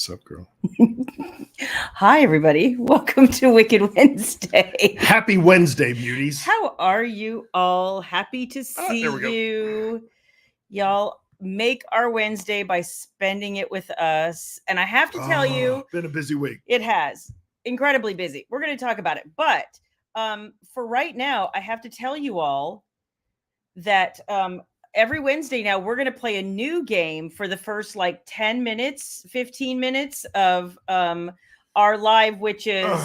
What's up, girl? Hi, everybody. Welcome to Wicked Wednesday. Happy Wednesday, beauties. How are you all? Happy to see there we go. you. Y'all make our Wednesday by spending it with us. And I have to tell you, Been a busy week. it has. Incredibly busy. We're going to talk about it. But for right now, I have to tell you all that every Wednesday now we're going to play a new game for the first like 10 minutes, 15 minutes of our live, which is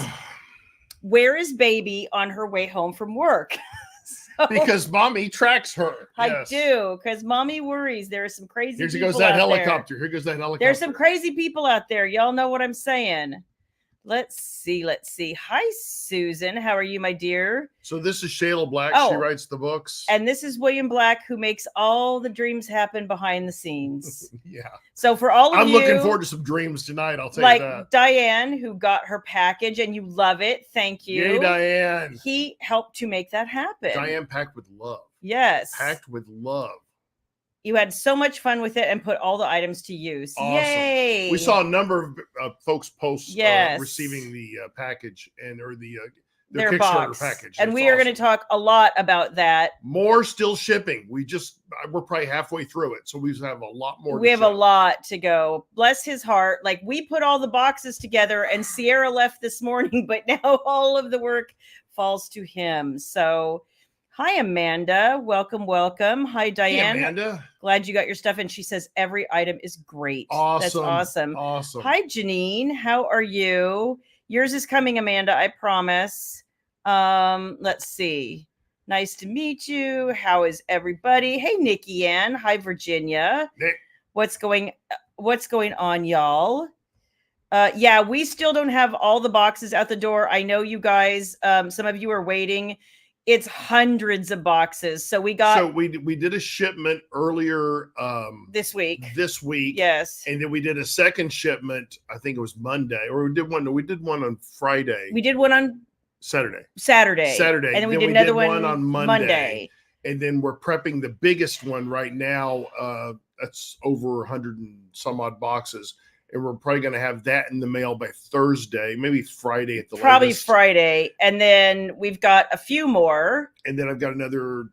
Where is Baby on her way home from work? Because mommy tracks her. I do, because mommy worries. There are some crazy Here people goes that out helicopter. there. Here goes that helicopter. There's some crazy people out there. Y'all know what I'm saying. Let's see. Hi, Susan. How are you, my dear? So this is Shayla Black. Oh, she writes the books. And this is William Black, who makes all the dreams happen behind the scenes. Yeah. So for all of I'm you, looking forward to some dreams tonight. I'll tell like you that. Diane, who got her package and you love it. Thank you. Yay, Diane. He helped to make that happen. Diane packed with love. Yes. Packed with love. You had so much fun with it and put all the items to use. Awesome. Yay. We saw a number of folks post Yes. receiving the package or their Kickstarter box package. And It's we are awesome. going to talk a lot about that. More still shipping. We're probably halfway through it, so we have a lot more. We have a lot to go. Bless his heart. Like, we put all the boxes together and Sierra left this morning, but now all of the work falls to him. So hi, Amanda. Welcome. Hi, Diane. Hey, Amanda. Glad you got your stuff. And she says every item is great. Awesome. That's awesome. Awesome. Hi, Janine. How are you? Yours is coming, Amanda. I promise. Let's see. Nice to meet you. How is everybody? Hey, Nikki Ann. Hi, Virginia. Nick. What's going on, y'all? Yeah, we still don't have all the boxes out the door. I know you guys, some of you are waiting. It's hundreds of boxes. So we did a shipment earlier this week. Yes. And then we did a second shipment, I think it was Monday, or we did one on Friday. We did one on Saturday. And then we did another one on Monday. And then we're prepping the biggest one right now. That's over 100 and some odd boxes. And we're probably going to have that in the mail by Thursday, maybe Friday at the latest. Friday. And then we've got a few more. And then I've got another,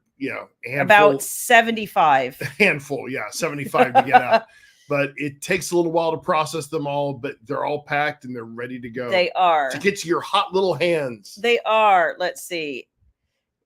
handful. About 75. Handful, 75 to get out. But it takes a little while to process them all, but they're all packed and they're ready to go. They are. To get to your hot little hands. They are. Let's see.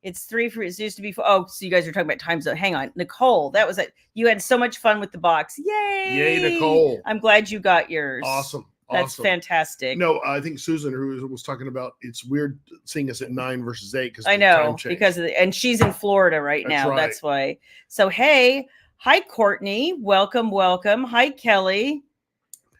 It's 3 for it used to be 4. Oh, so you guys are talking about time zone. Hang on. Nicole, that was it. You had so much fun with the box. Yay, Nicole. I'm glad you got yours. Awesome. That's fantastic. No, I think Susan, who was talking about, it's weird seeing us at 9 versus 8 because I know because of and she's in Florida right now. Right. That's why. So hey, hi Courtney, welcome. Hi Kelly.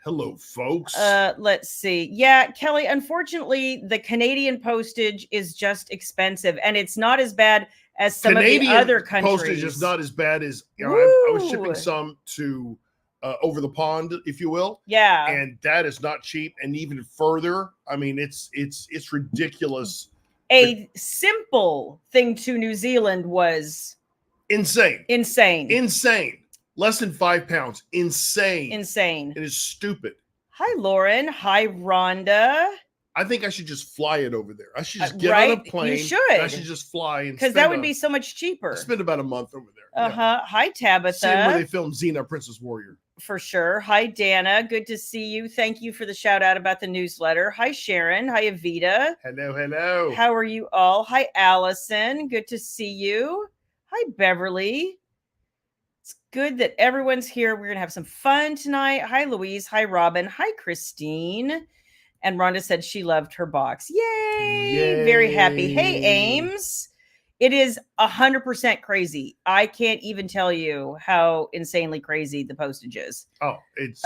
Hello, folks. Let's see. Yeah, Kelly, unfortunately, the Canadian postage is just expensive, and it's not as bad as some Canadian of the other countries. Postage is not as bad as I was shipping some to over the pond, if you will. Yeah, and that is not cheap. And even further, I mean, it's ridiculous. A simple thing to New Zealand was insane. Less than 5 pounds. Insane. It is stupid. Hi, Lauren. Hi, Rhonda. I think I should just fly it over there. I should just get on a plane. You should. I should just fly. Because that would be so much cheaper. Spend about a month over there. Uh-huh. Hi, Tabitha. Same where they filmed Xena, Princess Warrior. For sure. Hi, Dana. Good to see you. Thank you for the shout out about the newsletter. Hi, Sharon. Hi, Avita. Hello. How are you all? Hi, Allison. Good to see you. Hi, Beverly. It's good that everyone's here. We're going to have some fun tonight. Hi, Louise. Hi, Robin. Hi, Christine. And Rhonda said she loved her box. Yay. Very happy. Hey, Ames. It is 100% crazy. I can't even tell you how insanely crazy the postage is. Oh, it's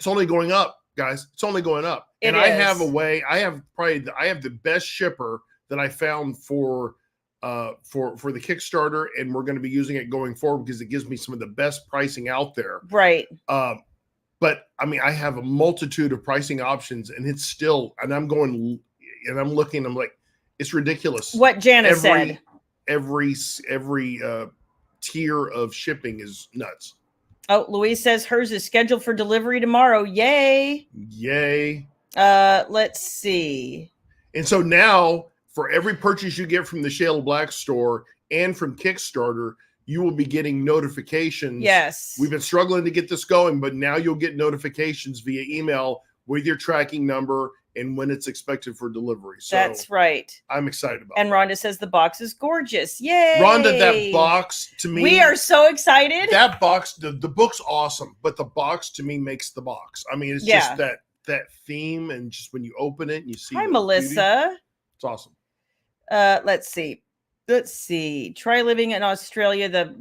only going up, guys. It's only going up. And I have the best shipper that I found for the Kickstarter, and we're going to be using it going forward because it gives me some of the best pricing out there. Right. But I mean, I have a multitude of pricing options, and it's still, and I'm going, and I'm looking, I'm like, it's ridiculous. What Janice said. Every tier of shipping is nuts. Oh, Louise says hers is scheduled for delivery tomorrow. Yay. Yay. Let's see. And so now, for every purchase you get from the Shayla Black store and from Kickstarter, you will be getting notifications. Yes. We've been struggling to get this going, but now you'll get notifications via email with your tracking number and when it's expected for delivery. So that's right. I'm excited about And that. Rhonda says the box is gorgeous. Yay. Rhonda, that box to me. We are so excited. That box, the book's awesome, but the box to me makes the box. I mean, it's just that theme, and just when you open it and you see. Hi, Melissa. Beauty, it's awesome. Let's see. Try living in Australia.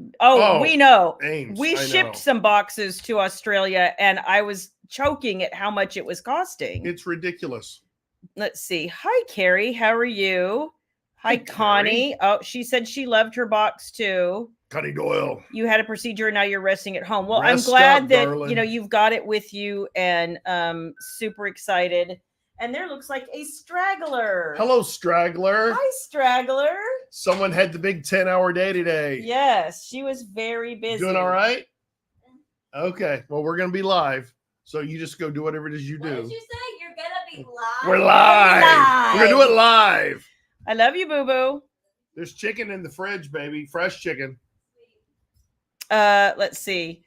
We know. Ames, we shipped some boxes to Australia, and I was choking at how much it was costing. It's ridiculous. Let's see. Hi, Carrie. How are you? Hi, Connie. Oh, she said she loved her box too. Connie Doyle. You had a procedure and now you're resting at home. Well, I'm glad that darling. You've got it with you, and super excited. And there looks like a straggler. Hello, straggler. Hi, straggler. Someone had the big 10-hour day today. Yes, she was very busy. Doing all right? Okay. Well, we're going to be live. So you just go do whatever it is you do. What did you say? You're going to be live? We're live. We're going to do it live. I love you, boo-boo. There's chicken in the fridge, baby. Fresh chicken. Let's see.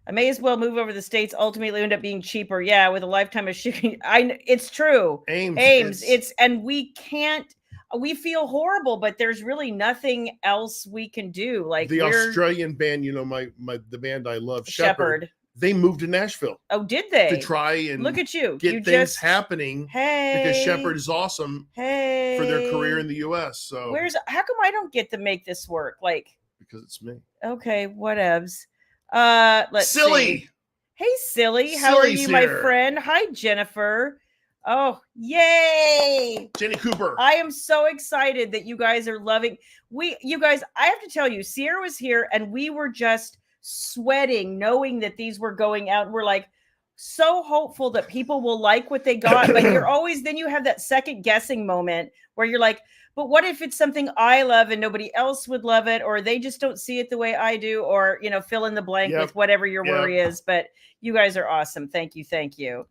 I may as well move over the States. Ultimately end up being cheaper. Yeah, with a lifetime of shipping. It's true. Ames. And we can't. We feel horrible, but there's really nothing else we can do. Like the Australian band, the band I love, Shepherd. They moved to Nashville. Oh, did they? To try and look at you. Get things happening. Hey. Because Shepherd is awesome. Hey. For their career in the U.S. So how come I don't get to make this work? Because it's me. Okay, whatevs. Let's see. Hey, Silly. How are you, my friend? Hi, Jennifer. Oh, yay. Jenny Cooper. I am so excited that you guys are loving. You guys, I have to tell you, Sierra was here and we were just sweating knowing that these were going out. We're like so hopeful that people will like what they got. But then you have that second guessing moment where you're like, but what if it's something I love and nobody else would love it, or they just don't see it the way I do, or, fill in the blank with whatever your worry is. But you guys are awesome. Thank you. Thank you.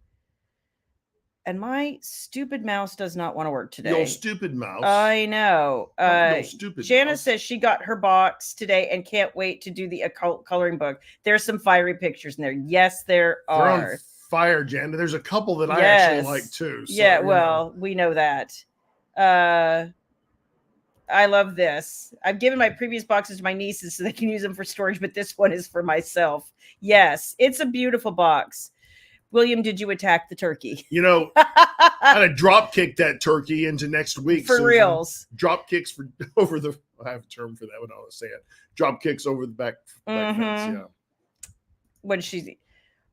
And my stupid mouse does not want to work today. Your stupid mouse. I know. Jana mouse. says she got her box today and can't wait to do the occult coloring book. There's some fiery pictures in there. Yes, there are. They're on fire, Jana. There's a couple that I actually like too. So, yeah, well, we know that. I love this. I've given my previous boxes to my nieces so they can use them for storage, but this one is for myself. Yes, it's a beautiful box. William, did you attack the turkey? I had to drop kick that turkey into next week. For reals. Drop kicks over the, I have a term for that when I was saying it. Drop kicks over the back fence, yeah.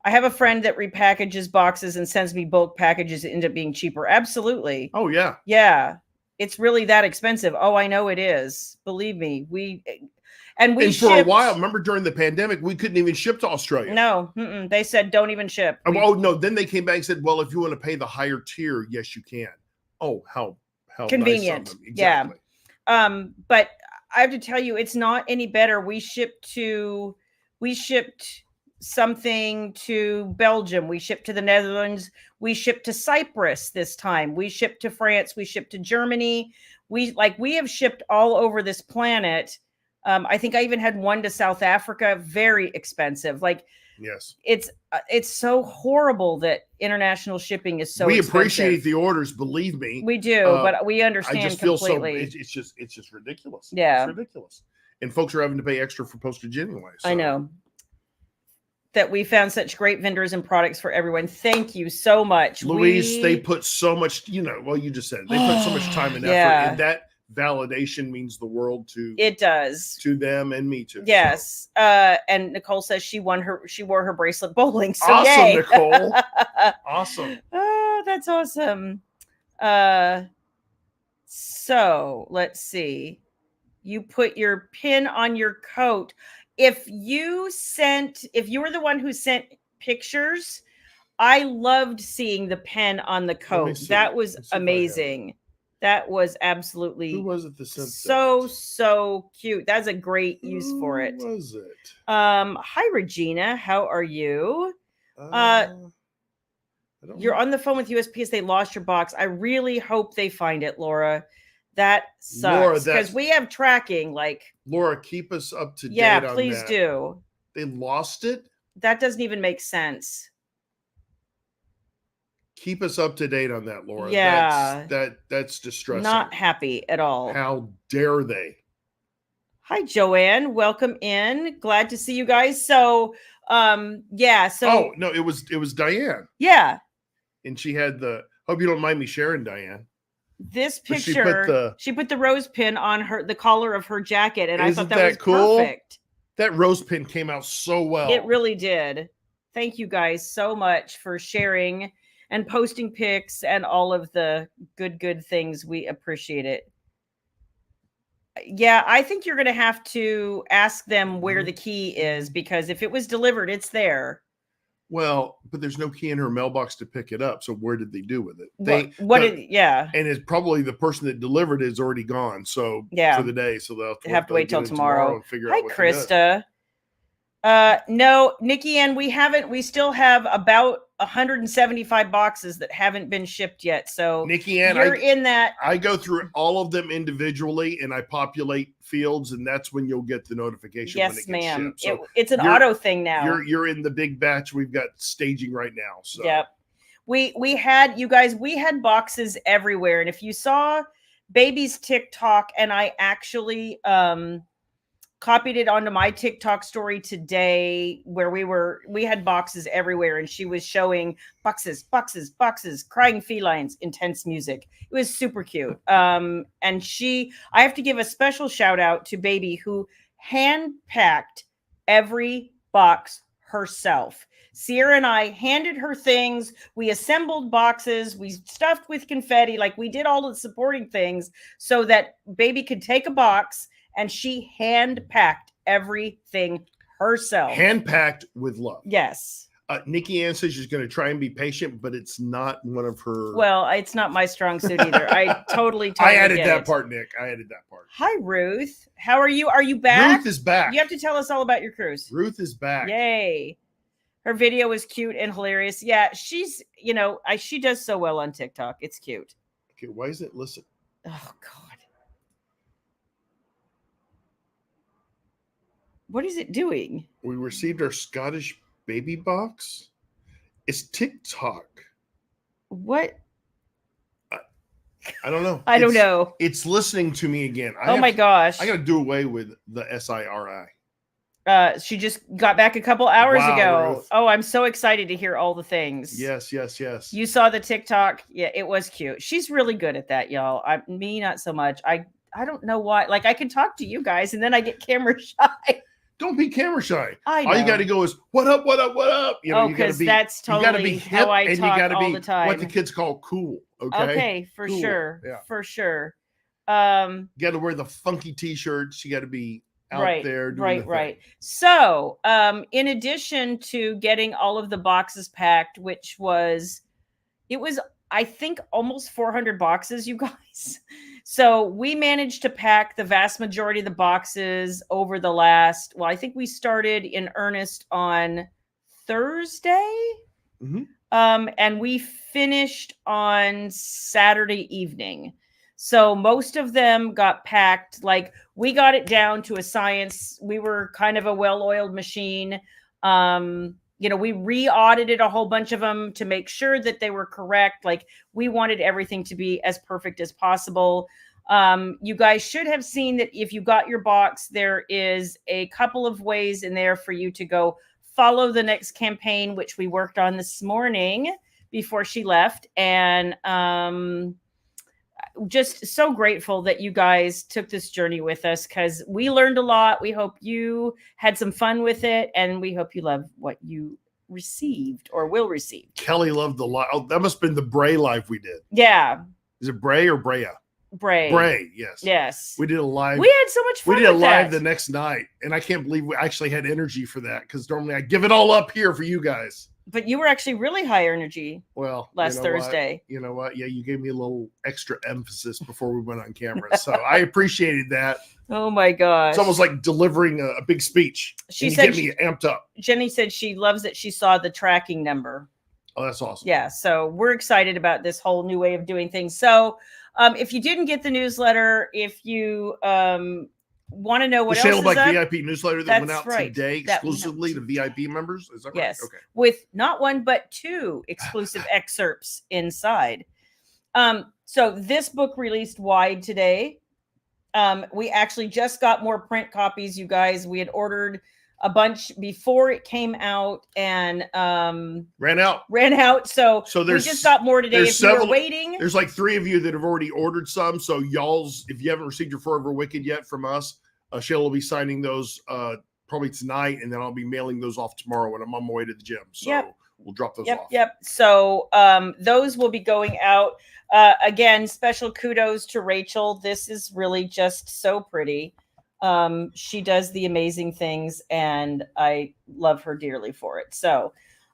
I have a friend that repackages boxes and sends me bulk packages that end up being cheaper. Absolutely. Oh, yeah. Yeah. It's really that expensive. Oh, I know it is. Believe me. And for a while, remember during the pandemic, we couldn't even ship to Australia. No, they said don't even ship. Oh no! Then they came back and said, "Well, if you want to pay the higher tier, yes, you can." Oh, how convenient! Nice of them. Exactly. Yeah. But I have to tell you, it's not any better. We shipped something to Belgium. We shipped to the Netherlands. We shipped to Cyprus this time. We shipped to France. We shipped to Germany. We have shipped all over this planet. I think I even had one to South Africa. Very expensive. Yes, it's so horrible that international shipping is so. We expensive. Appreciate the orders, believe me. We do, but we understand. I just completely. feel so. It's just ridiculous. Yeah, it's ridiculous. And folks are having to pay extra for postage anyway. So. I know. That we found such great vendors and products for everyone. Thank you so much, Louise. They put so much. You just said they put so much time and effort, and that validation means the world to them and me too. Yes. And Nicole says she wore her bracelet bowling. So awesome, yay. Nicole. Awesome. Oh, that's awesome. So let's see. You put your pin on your coat. If you were the one who sent pictures, I loved seeing the pen on the coat. That was amazing. That was absolutely Who was it that sent so cute. That's a great use for it. Who was it? Hi Regina, how are you? You're on the phone with USPS. They lost your box. I really hope they find it, Laura. That sucks because we have tracking. Like, Laura, keep us up to date. Yeah, please do. They lost it. That doesn't even make sense. Keep us up to date on that, Laura. Yeah, that's distressing. Not happy at all. How dare they? Hi, Joanne. Welcome in. Glad to see you guys. So, yeah. So, oh no, it was Diane. Yeah, and she had the. Hope you don't mind me sharing, Diane. This picture. She put the rose pin on the collar of her jacket, and I thought that was cool? Perfect. That rose pin came out so well. It really did. Thank you guys so much for sharing and posting pics and all of the good things. We appreciate it. Yeah, I think you're going to have to ask them where the key is, because if it was delivered, it's there. Well, but there's no key in her mailbox to pick it up. So where did they do with it? And it's probably the person that delivered it is already gone. So for the day. So they'll have to wait till tomorrow and figure out. Hi, Krista. No, Nikki, and we still have about 175 boxes that haven't been shipped yet. So Nikki Ann, you're in that. I go through all of them individually and I populate fields, and that's when you'll get the notification. Yes, when it gets ma'am. So it's an auto thing now. You're in the big batch we've got staging right now. So yep. We had boxes everywhere. And if you saw Baby's TikTok, and I actually copied it onto my TikTok story today, where we had boxes everywhere, and she was showing boxes, crying felines, intense music. It was super cute. And I have to give a special shout out to Baby, who hand packed every box herself. Sierra and I handed her things. We assembled boxes. We stuffed with confetti. Like, we did all the supporting things so that Baby could take a box, and she hand-packed everything herself. Hand-packed with love. Yes. Nikki Ann says she's going to try and be patient, but it's not one of her. Well, it's not my strong suit either. I totally I added that part, Nick. I added that part. Hi, Ruth. How are you? Are you back? Ruth is back. You have to tell us all about your cruise. Ruth is back. Yay. Her video was cute and hilarious. Yeah, she's, she does so well on TikTok. It's cute. Okay, why is it listen? Oh, God. What is it doing? We received our Scottish baby box. It's TikTok. What? I don't know. I don't know. It's listening to me again. My gosh. I got to do away with the SIRI. She just got back a couple hours ago. Ruth. Oh, I'm so excited to hear all the things. Yes. You saw the TikTok. Yeah, it was cute. She's really good at that, y'all. Me, not so much. I don't know why. Like, I can talk to you guys, and then I get camera shy. Don't be camera shy. I know. All you got to go is what up. You know, because that's totally you gotta be hip, how I and talk you gotta all be the time. what the kids call cool. Okay, for cool. sure. Yeah. For sure. You got to wear the funky t-shirts. You got to be out there doing right. So, in addition to getting all of the boxes packed, it was I think almost 400 boxes, you guys. So we managed to pack the vast majority of the boxes over the last, I think we started in earnest on Thursday. Mm-hmm. And we finished on Saturday evening. So most of them got packed. Like, we got it down to a science. We were kind of a well-oiled machine. We re-audited a whole bunch of them to make sure that they were correct. Like, we wanted everything to be as perfect as possible. You guys should have seen that if you got your box, there is a couple of ways in there for you to go follow the next campaign, which we worked on this morning before she left. And just so grateful that you guys took this journey with us, because we learned a lot. We hope you had some fun with it, and we hope you love what you received or will receive. Kelly loved the live. Oh, that must have been the Bray live we did. Yeah. Is it Bray or Brea? Bray, yes. We did a live. We had so much fun. We did a live the next night, and I can't believe we actually had energy for that, because normally I give it all up here for you guys. But you were actually really high energy. Well, last Thursday. You know what? Yeah, you gave me a little extra emphasis before we went on camera, so I appreciated that. Oh my gosh! It's almost like delivering a big speech. She and said you get me amped up. Jenny said she loves that she saw the tracking number. Oh, that's awesome. Yeah, so we're excited about this whole new way of doing things. So, if you didn't get the newsletter, if you want to know what the else is up, VIP newsletter that went out today exclusively to VIP members. Is that right? Yes. Okay. With not one but two exclusive excerpts inside. So this book released wide today. We actually just got more print copies, you guys. We had ordered a bunch before it came out and ran out. So we just got more today. If you were waiting, there's like 3 of you that have already ordered some. So y'all's, if you haven't received your Forever Wicked yet from us, Shayla will be signing those probably tonight, and then I'll be mailing those off tomorrow when I'm on my way to the gym. So we'll drop those off. Yep. So those will be going out. Again, special kudos to Rachel. This is really just so pretty. She does the amazing things, and I love her dearly for it. So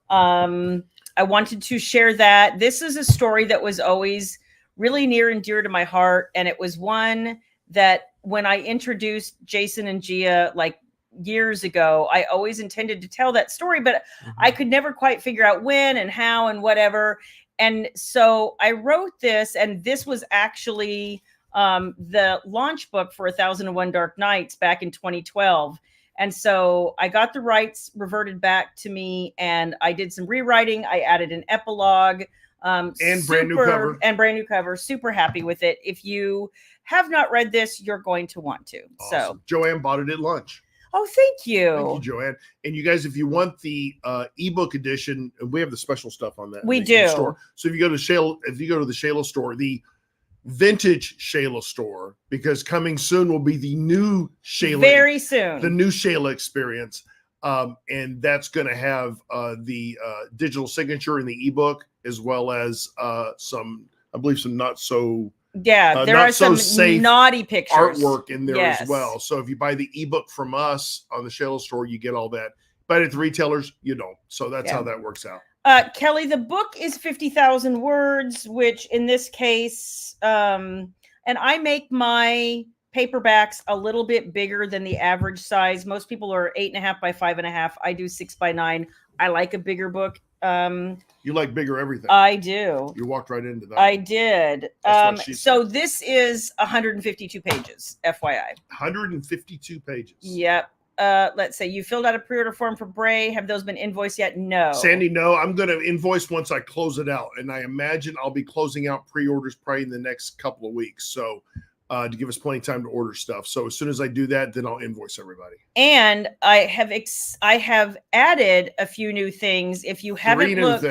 I wanted to share that. This is a story that was always really near and dear to my heart, and it was one that when I introduced Jason and Gia like years ago, I always intended to tell that story, but I could never quite figure out when and how and whatever. And so I wrote this, and this was actually the launch book for 1001 Dark Nights back in 2012. And so I got the rights reverted back to me, and I did some rewriting. I added an epilogue, and brand new cover. Super happy with it. If you have not read this, you're going to want to. Awesome. So Joanne bought it at lunch. Oh, thank you. Thank you, Joanne. And you guys, if you want the ebook edition, we have the special stuff on that. We do. Store. So if you go to the Shayla store, the vintage Shayla store, because coming soon will be the new Shayla. Very soon. The new Shayla experience. And that's going to have the digital signature in the ebook, as well as some not so. Yeah, there are some naughty pictures, artwork in there as well. So if you buy the ebook from us on the Shayla store, you get all that. But at the retailers, you don't. So that's how that works out. Kelly, the book is 50,000 words, which in this case, and I make my paperbacks a little bit bigger than the average size. Most people are 8.5 by 5.5. I do 6 by 9. I like a bigger book. You like bigger everything. I do. You walked right into that. I did. So this is 152 pages, FYI. 152 pages. Yep. Let's say you filled out a pre-order form for Bray. Have those been invoiced yet? No. Sandy, no. I'm going to invoice once I close it out. And I imagine I'll be closing out pre-orders probably in the next couple of weeks. So to give us plenty of time to order stuff. So as soon as I do that, then I'll invoice everybody. And I have added a few new things. If you haven't looked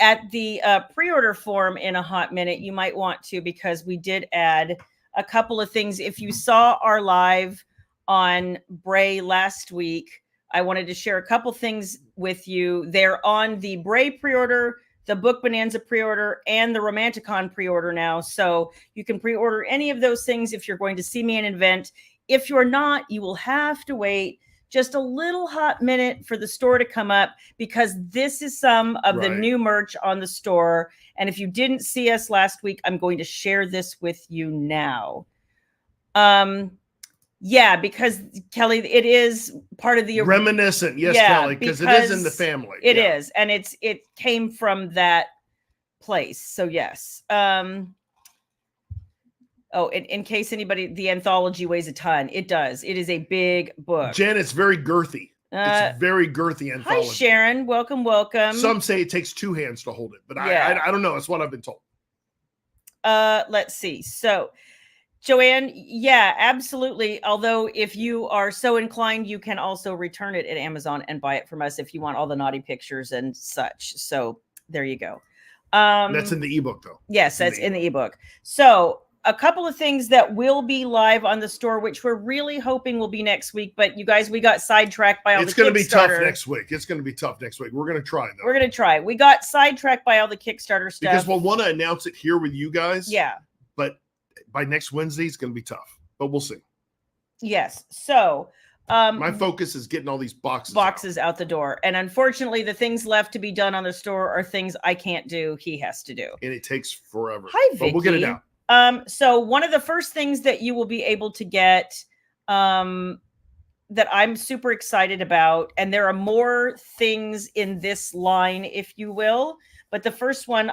at the pre-order form in a hot minute, you might want to, because we did add a couple of things. If you saw our live on Bray last week, I wanted to share a couple things with you. They're on the Bray pre-order, the Book Bonanza pre-order, and the Romanticon pre-order now. So you can pre-order any of those things if you're going to see me in an event. If you're not, you will have to wait just a little hot minute for the store to come up, because this is some of the new merch on the store. And if you didn't see us last week, I'm going to share this with you now. Yeah, because Kelly, it is part of the reminiscent. Yes, Kelly, because it is in the family. It is, and it came from that place. So yes. Oh, in case anybody, the anthology weighs a ton. It does. It is a big book. Jen, it's very girthy. It's very girthy anthology. Hi, Sharon. Welcome. Some say it takes 2 hands to hold it, but I don't know. That's what I've been told. Let's see. So, Joanne, yeah, absolutely. Although if you are so inclined, you can also return it at Amazon and buy it from us if you want all the naughty pictures and such. So there you go. That's in the ebook, though. Yes, that's in the ebook. So a couple of things that will be live on the store, which we're really hoping will be next week. But you guys, we got sidetracked by all the Kickstarter. It's going to be tough next week. It's going to be tough next week. We're going to try, though. We're going to try. We got sidetracked by all the Kickstarter stuff. Because we'll want to announce it here with you guys. Yeah. But by next Wednesday, it's going to be tough. But we'll see. Yes. So My focus is getting all these boxes out the door. And unfortunately, the things left to be done on the store are things I can't do. He has to do. And it takes forever. Hi, Vicky. But we'll get it out. So one of the first things that you will be able to get that I'm super excited about, and there are more things in this line, if you will, but the first one,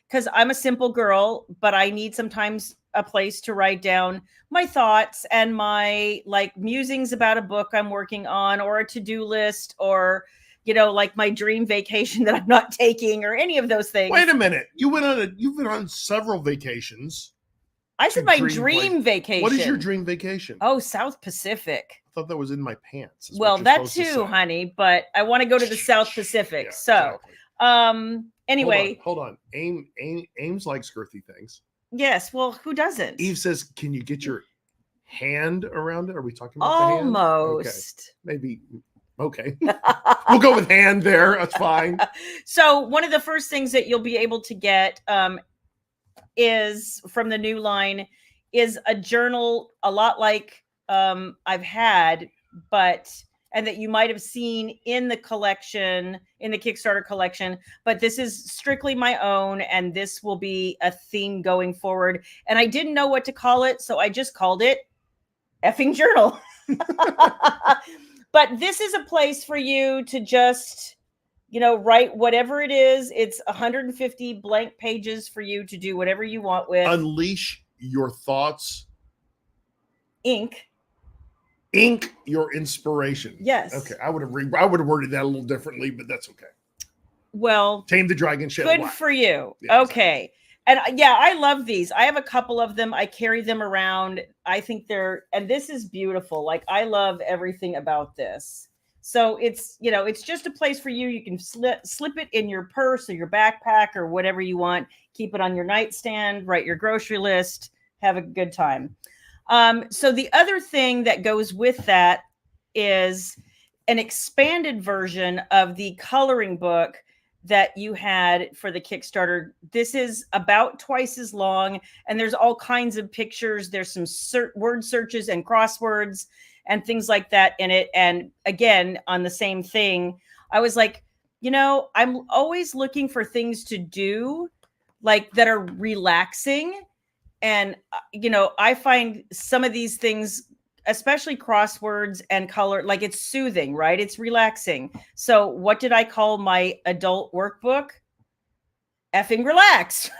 because I'm a simple girl, but I need sometimes a place to write down my thoughts and my like musings about a book I'm working on, or a to-do list, or like my dream vacation that I'm not taking, or any of those things. Wait a minute. You've been on several vacations. I said my dream vacation. What is your dream vacation? Oh, South Pacific. I thought that was in my pants. Well, that too, honey, but I want to go to the South Pacific. So, exactly. Anyway. Hold on. Ames likes girthy things. Yes. Well, who doesn't? Eve says, can you get your hand around it? Are we talking about almost? The hand? Okay. Maybe. Okay. We'll go with hand there. That's fine. So one of the first things that you'll be able to get is from the new line is a journal, a lot like I've had, and that you might have seen in the collection, in the Kickstarter collection, but this is strictly my own, and this will be a theme going forward. And I didn't know what to call it, so I just called it effing journal. But this is a place for you to just, write whatever it is. It's 150 blank pages for you to do whatever you want with. Unleash your thoughts. Ink your inspiration. Yes. Okay. I would have worded that a little differently, but that's okay. Well, Tame the Dragon. Good for you. Yeah, okay. Exactly. And yeah, I love these. I have a couple of them. I carry them around. I think and this is beautiful. Like, I love everything about this. So it's just a place for you. You can slip it in your purse or your backpack or whatever you want. Keep it on your nightstand, write your grocery list, have a good time. So the other thing that goes with that is an expanded version of the coloring book that you had for the Kickstarter. This is about twice as long, and there's all kinds of pictures. There's some word searches and crosswords and things like that in it. And again, on the same thing, I was like, I'm always looking for things to do, like, that are relaxing. And, I find some of these things, especially crosswords and color, like, it's soothing, right? It's relaxing. So what did I call my adult workbook? Effing relax.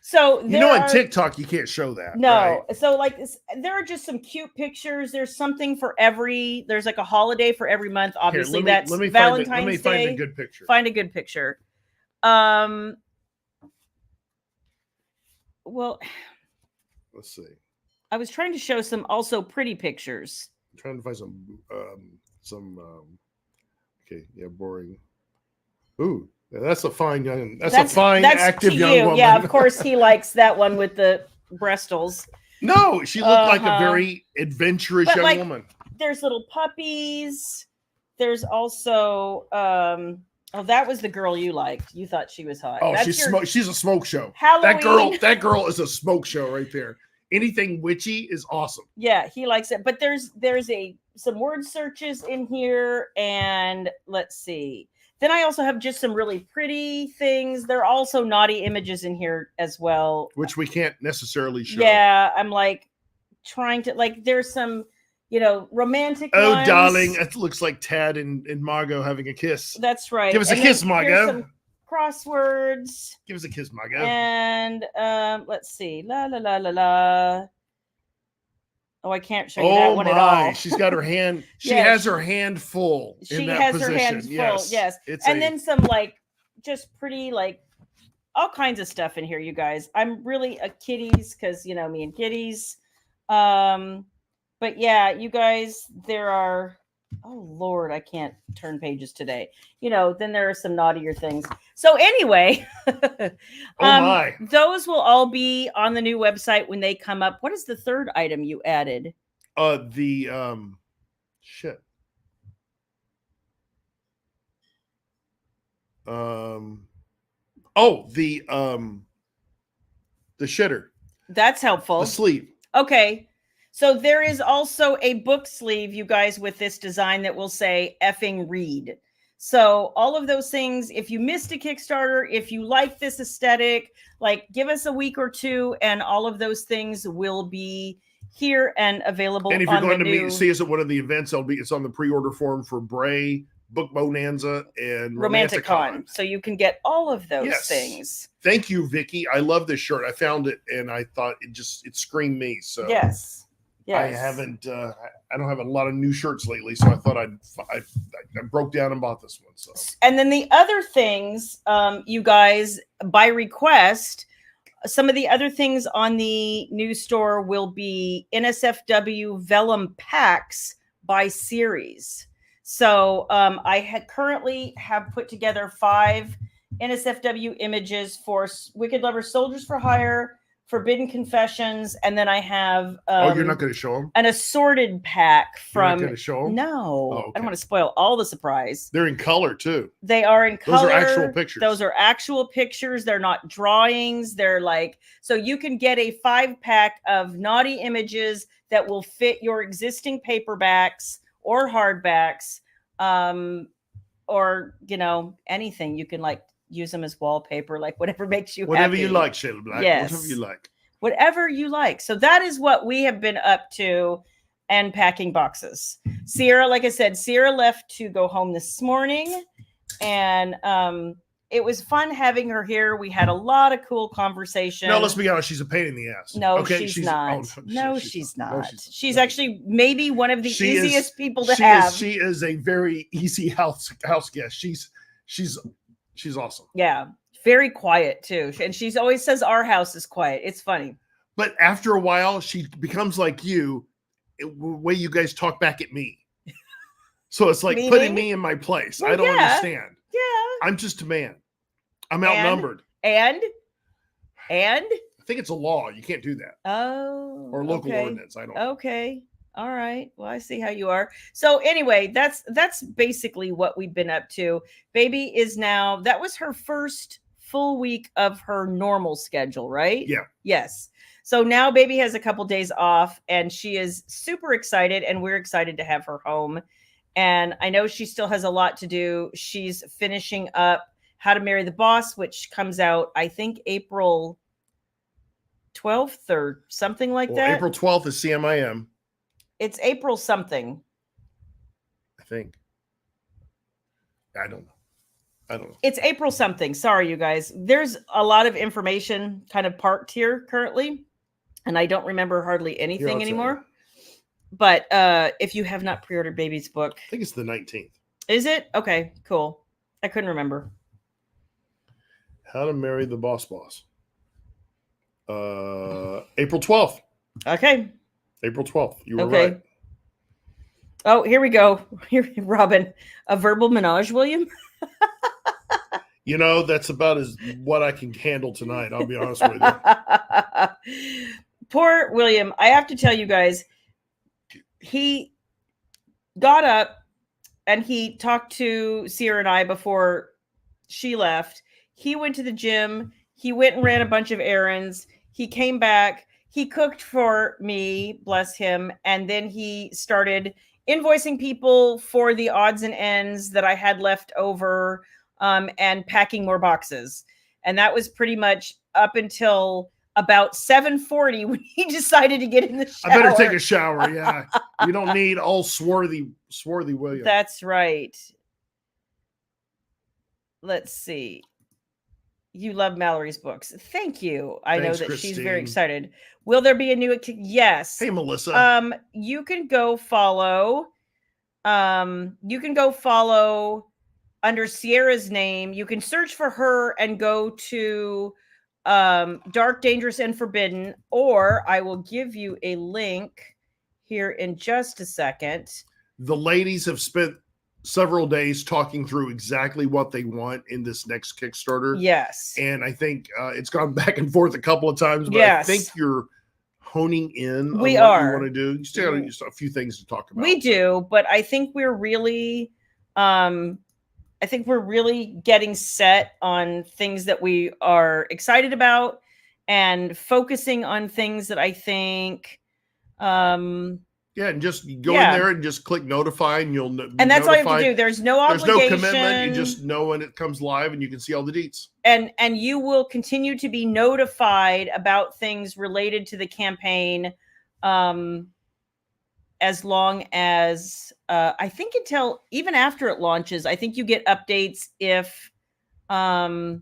So on TikTok, you can't show that. No. Right? So like, there are just some cute pictures. There's something for there's like a holiday for every month. Obviously, that's Valentine's Day. Let me find a good picture. Find a good picture. Well, let's see. I was trying to show some also pretty pictures. I'm trying to find some okay, yeah, boring. Ooh, that's a fine young. That's a fine active young woman. Yeah, of course he likes that one with the breastles. No, she looked like a very adventurous young woman. There's little puppies. There's also oh, that was the girl you liked. You thought she was hot. Oh, she's a smoke show. Halloween. That girl is a smoke show right there. Anything witchy is awesome. Yeah, he likes it. But there's some word searches in here, and let's see. Then I also have just some really pretty things. There are also naughty images in here as well, which we can't necessarily show. Yeah, I'm like trying to, like, there's some romantic ones. Darling, it looks like Tad and Margot having a kiss. That's right. Give us a kiss, Margot. Some crosswords. Give us a kiss, Margot. And let's see. La la la la la. Oh, I can't show you that one at all. She's got her hand. She has her hand full. She has her hands full. Yes. And then some like just pretty, like, all kinds of stuff in here, you guys. I'm really a kitties because me and kitties. But yeah, you guys, there are, oh Lord, I can't turn pages today. Then there are some naughtier things. So anyway, those will all be on the new website when they come up. What is the third item you added? Shit. The shitter. That's helpful. The sleeve. Okay. So there is also a book sleeve, you guys, with this design that will say effing read. So all of those things, if you missed a Kickstarter, if you like this aesthetic, like give us a week or two and all of those things will be here and available. And if you're going to see us at one of the events, it's on the pre-order form for Bray, Book Bonanza, and Romanticon. So you can get all of those things. Thank you, Vicky. I love this shirt. I found it and I thought it screamed me. So yes. I haven't. I don't have a lot of new shirts lately, so I thought I broke down and bought this one. So, and then the other things, you guys, by request, some of the other things on the new store will be NSFW vellum packs by series. So I currently have put together 5 NSFW images for Wicked Lovers, Soldiers for Hire, Forbidden Confessions, and then I have you're not going to show them? An assorted pack from. You're not going to show them? No, I don't want to spoil all the surprise. They're in color too. They are in color. Those are actual pictures. Those are actual pictures. They're not drawings. They're like, so you can get a 5-pack of naughty images that will fit your existing paperbacks or hardbacks, or anything. You can use them as wallpaper, like whatever makes you whatever happy. You like, Shayla Black. Yes. Whatever you like. Whatever you like. So that is what we have been up to and packing boxes. Sierra, like I said, Sierra left to go home this morning, and it was fun having her here. We had a lot of cool conversation. No, let's be honest. She's a pain in the ass. No, okay? she's not. She's not. She's actually maybe one of the easiest people to have. She is a very easy house guest. She's awesome. Yeah. Very quiet too. And she always says our house is quiet. It's funny. But after a while, she becomes like you, the way you guys talk back at me. So it's like putting me in my place. Well, I don't understand. Yeah. I'm just a man. I'm outnumbered. And? I think it's a law. You can't do that. Oh. Or local ordinance. I don't know. Okay. All right. Well, I see how you are. So anyway, that's basically what we've been up to. Baby is now, that was her first full week of her normal schedule, right? Yeah. Yes. So now baby has a couple days off and she is super excited and we're excited to have her home. And I know she still has a lot to do. She's finishing up How to Marry the Boss, which comes out, I think, April 12th or something like that. April 12th is CMIM. It's April something. I think. I don't know. It's April something. Sorry, you guys. There's a lot of information kind of parked here currently, and I don't remember hardly anything anymore. But if you have not pre-ordered baby's book. I think it's the 19th. Is it? Okay, cool. I couldn't remember. How to Marry the Boss. April 12th. Okay. April 12th. You were right. Oh, here we go. Here, Robin. A verbal menage, William? That's about what I can handle tonight. I'll be honest with you. Poor William. I have to tell you guys, he got up and he talked to Sierra and I before she left. He went to the gym. He went and ran a bunch of errands. He came back. He cooked for me, bless him. And then he started invoicing people for the odds and ends that I had left over, and packing more boxes. And that was pretty much up until about 7:40 when he decided to get in the shower. I better take a shower. Yeah. You don't need all swarthy William. That's right. Let's see. You love Mallory's books. Thank you. I know that Christine. She's very excited. Will there be a new? Yes. Hey, Melissa. You can go follow. Under Sierra's name. You can search for her and go to Dark, Dangerous, and Forbidden, or I will give you a link here in just a second. The ladies have spent several days talking through exactly what they want in this next Kickstarter. Yes. And I think it's gone back and forth a couple of times, but I think you're honing in on what you want to do. You still got a few things to talk about. We do, but I think we're really getting set on things that we are excited about and focusing on things that I think Yeah, and just go in there and just click notify, and you'll be and that's notified. all you have to do. There's no obligation. There's no commitment. You just know when it comes live, and you can see all the deets. And you will continue to be notified about things related to the campaign, as long as I think until even after it launches. I think you get updates if I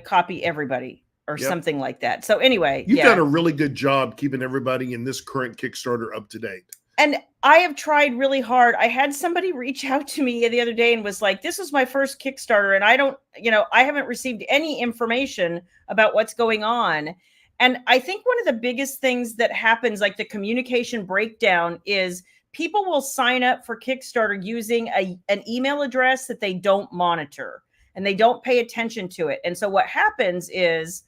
copy everybody or something like that. So anyway, you've done a really good job keeping everybody in this current Kickstarter up to date. And I have tried really hard. I had somebody reach out to me the other day and was like, this was my first Kickstarter, and I haven't received any information about what's going on. And I think one of the biggest things that happens, like the communication breakdown, is people will sign up for Kickstarter using an email address that they don't monitor and they don't pay attention to it. And so what happens is,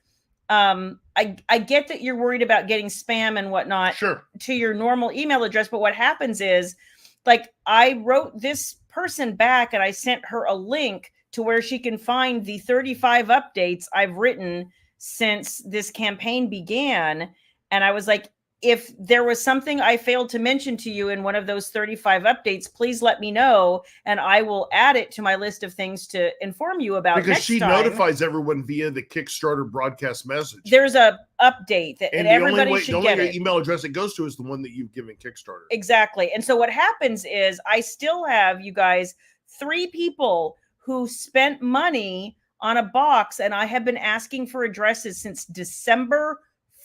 I get that you're worried about getting spam and whatnot to your normal email address. But what happens is, like, I wrote this person back and I sent her a link to where she can find the 35 updates I've written since this campaign began. And I was like, if there was something I failed to mention to you in one of those 35 updates, please let me know, and I will add it to my list of things to inform you about. Because she notifies everyone via the Kickstarter broadcast message. There's a update that everybody should get. The only email address it goes to is the one that you've given Kickstarter. Exactly. And so what happens is, I still have, you guys, 3 people who spent money on a box, and I have been asking for addresses since December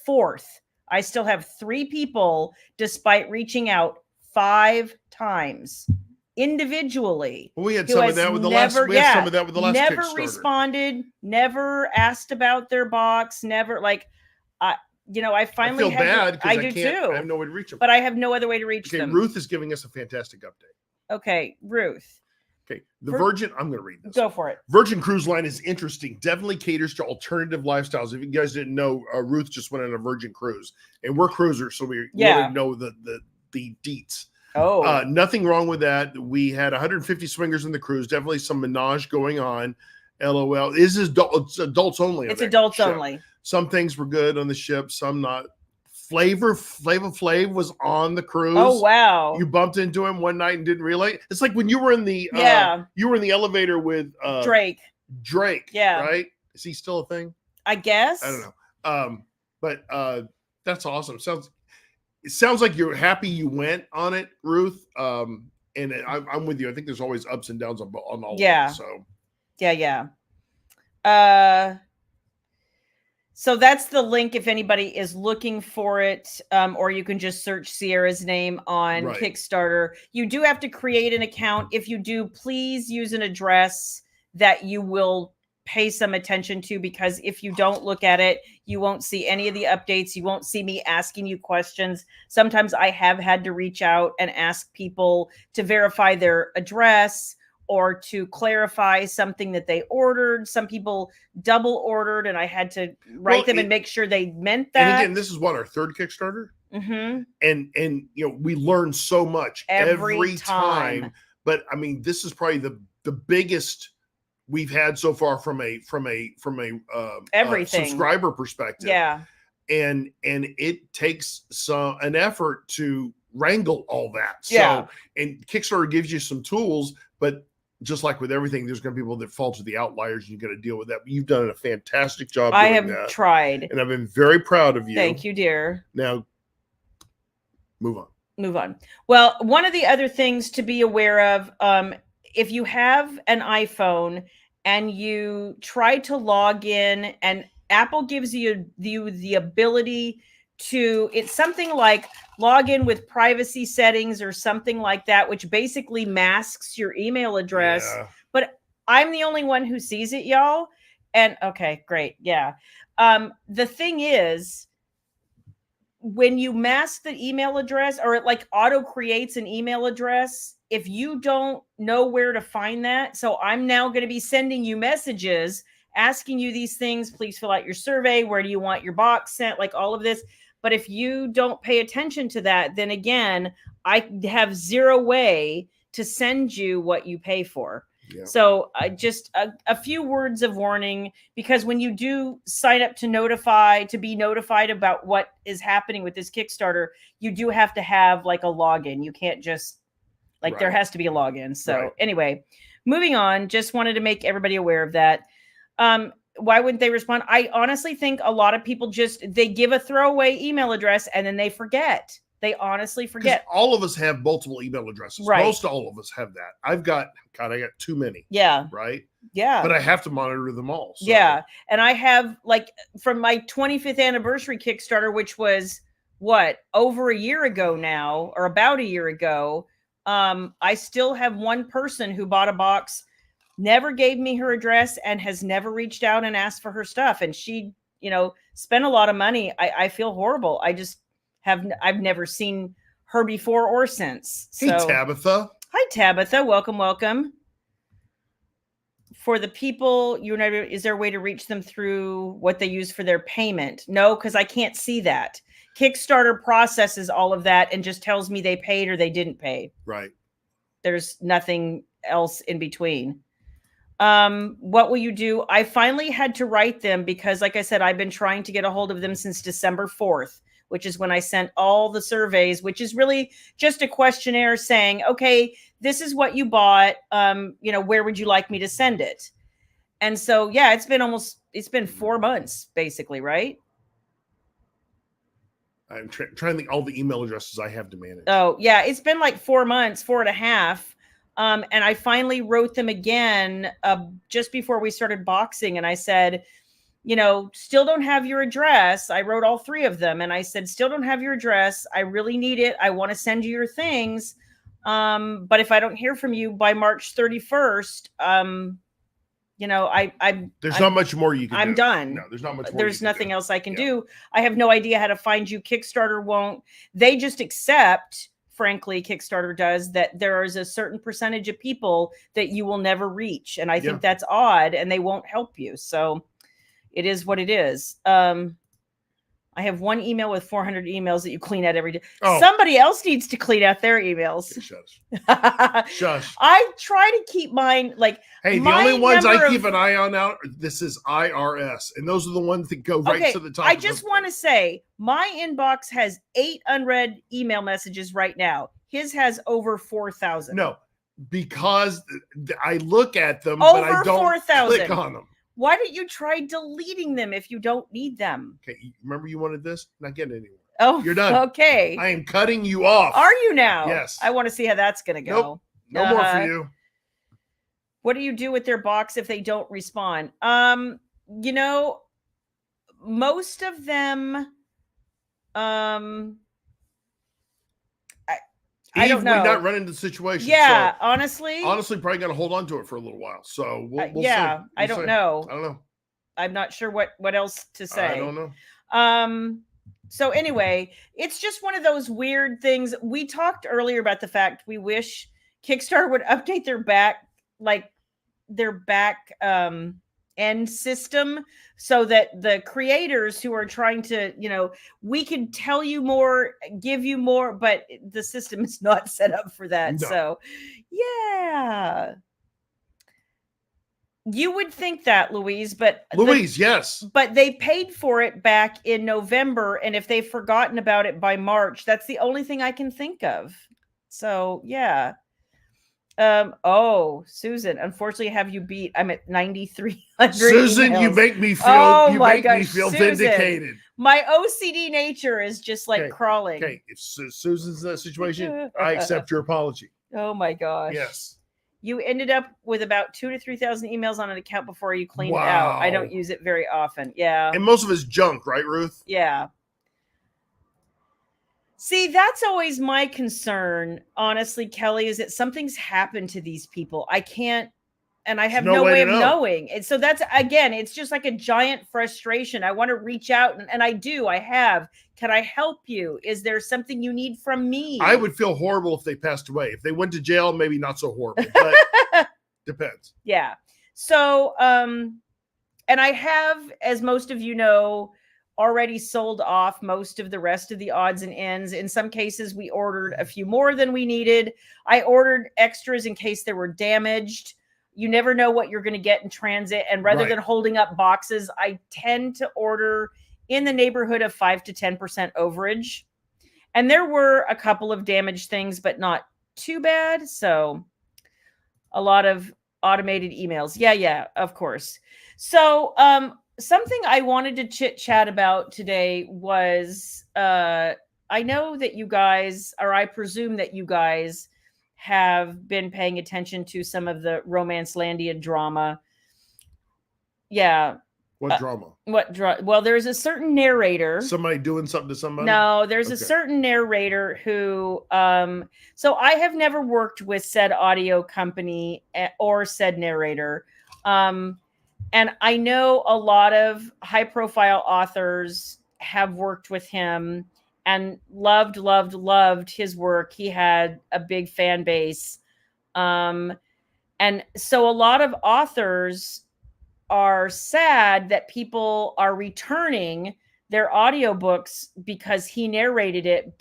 4th. I still have 3 people, despite reaching out 5 times individually. Well, we had some of that with the last. We had some of that with the last. Never Kickstarter. Responded. Never asked about their box. Never, like, I finally feel bad because I do too. I have no way to reach them. But I have no other way to reach them. Ruth is giving us a fantastic update. Okay, Ruth. Okay, the Virgin. I'm going to read this. Go for it. Virgin Cruise Line is interesting. Definitely caters to alternative lifestyles. If you guys didn't know, Ruth just went on a Virgin cruise, and we're cruisers, so we really know the deets. Oh, nothing wrong with that. We had 150 swingers in the cruise. Definitely some menage going on. LOL. It's adults only. It's adults only. Some things were good on the ship, some not. Flavor Flav was on the cruise. Oh wow! You bumped into him one night and didn't realize. It's like when you were in the you were in the elevator with Drake. Yeah. Right? Is he still a thing? I guess. I don't know. But that's awesome. It sounds like you're happy you went on it, Ruth. And I'm with you. I think there's always ups and downs on all of them. So yeah. So that's the link if anybody is looking for it, or you can just search Sierra's name on Kickstarter. You do have to create an account. If you do, please use an address that you will pay some attention to, because if you don't look at it, you won't see any of the updates. You won't see me asking you questions. Sometimes I have had to reach out and ask people to verify their address or to clarify something that they ordered. Some people double ordered, and I had to write them and make sure they meant that. And again, this is our 3rd Kickstarter. Mm-hmm. And we learn so much every time. But I mean, this is probably the biggest we've had so far from a subscriber perspective. Yeah. And it takes an effort to wrangle all that. So, and Kickstarter gives you some tools, but just like with everything, there's going to be people that fall to the outliers, and you got to deal with that. But you've done a fantastic job. I have tried, and I've been very proud of you. Thank you, dear. Now, move on. Well, one of the other things to be aware of, if you have an iPhone and you try to log in, and Apple gives you the ability to, it's something like log in with privacy settings or something like that, which basically masks your email address. Yeah. But I'm the only one who sees it, y'all. And okay, great. Yeah. The thing is, when you mask the email address, or it like auto creates an email address, if you don't know where to find that, so I'm now going to be sending you messages asking you these things. Please fill out your survey. Where do you want your box sent? Like all of this. But if you don't pay attention to that, then again, I have zero way to send you what you pay for. Yeah. So just a few words of warning, because when you do sign up to be notified about what is happening with this Kickstarter, you do have to have like a login. You can't just there has to be a login. So anyway, moving on, just wanted to make everybody aware of that. Why wouldn't they respond? I honestly think a lot of people they give a throwaway email address and then they forget. They honestly forget. All of us have multiple email addresses. Right. Most all of us have that. I got too many. Yeah. Right. Yeah. But I have to monitor them all. So. Yeah. And I have from my 25th anniversary Kickstarter, which was over a year ago now, or about a year ago. I still have one person who bought a box, never gave me her address, and has never reached out and asked for her stuff. And she, spent a lot of money. I feel horrible. I've never seen her before or since. So, hey, Tabitha. Hi, Tabitha. Welcome, welcome. For the people, is there a way to reach them through what they use for their payment? No, because I can't see that. Kickstarter processes all of that and just tells me they paid or they didn't pay. Right. There's nothing else in between. What will you do? I finally had to write them because, like I said, I've been trying to get a hold of them since December 4th, which is when I sent all the surveys, which is really just a questionnaire saying, okay, this is what you bought. Where would you like me to send it? And so, yeah, it's been 4 months basically, right? I'm trying to think all the email addresses I have to manage. Oh, yeah. It's been like 4 months, 4.5. And I finally wrote them again just before we started boxing. And I said, still don't have your address. I wrote all 3 of them. And I said, still don't have your address. I really need it. I want to send you your things. But if I don't hear from you by March 31st, there's not much more you can do. I'm done. No, there's not much more. There's nothing else I can do. I have no idea how to find you. Kickstarter won't. They just accept, frankly, Kickstarter does, that there is a certain percentage of people that you will never reach. And I think that's odd, and they won't help you. So it is what it is. I have one email with 400 emails that you clean out every day. Oh. Somebody else needs to clean out their emails. Shush. Shush. I try to keep mine hey, the only ones I keep an eye on now, this is IRS. And those are the ones that go right to the top. I just want to say my inbox has 8 unread email messages right now. His has over 4,000. No, because I look at them, over but I don't 4,000. click on them. Why don't you try deleting them if you don't need them? Okay, remember you wanted this? Not getting anywhere. Oh, you're done. Okay. I am cutting you off. Are you now? Yes. I want to see how that's going to go. Nope. No more for you. What do you do with their box if they don't respond? Most of them, I don't know. We not run into the situation. Yeah, so honestly, probably got to hold on to it for a little while. So we'll see. I don't know. I don't know. I'm not sure what else to say. I don't know. So anyway, it's just one of those weird things. We talked earlier about the fact we wish Kickstarter would update their back end system so that the creators who are trying to, we can tell you more, give you more, but the system is not set up for that. No. So yeah. You would think that, Louise, yes. But they paid for it back in November, and if they've forgotten about it by March, that's the only thing I can think of. So yeah. Susan, unfortunately, have you beat? I'm at 9,300. Susan, emails. You make me feel vindicated. My OCD nature is just crawling. Okay, if Susan's in that situation, I accept your apology. Oh my gosh. Yes. You ended up with about 2,000 to 3,000 emails on an account before you cleaned it out. I don't use it very often. Yeah. And most of it's junk, right, Ruth? Yeah. See, that's always my concern, honestly, Kelly, is that something's happened to these people. I can't, and I have no way of knowing. And so that's, again, it's just like a giant frustration. I want to reach out, and I have. Can I help you? Is there something you need from me? I would feel horrible if they passed away. If they went to jail, maybe not so horrible, but depends. Yeah. So, and I have, as most of you know, already sold off most of the rest of the odds and ends. In some cases, we ordered a few more than we needed. I ordered extras in case they were damaged. you never know what you're going to get in transit. And rather Right. than holding up boxes, I tend to order in the neighborhood of 5 to 10% overage. And there were a couple of damaged things, but not too bad. So a lot of automated emails. Yeah, of course. So something I wanted to chit chat about today was I know that you guys, or I presume that you guys have been paying attention to some of the Romance Landia drama. Yeah. What drama? Well, there's a certain narrator. Somebody doing something to somebody? No, there's a certain narrator who so I have never worked with said audio company or said narrator. And I know a lot of high profile authors have worked with him and loved his work. He had a big fan base. And so a lot of authors are sad that people are returning their audiobooks because he narrated it.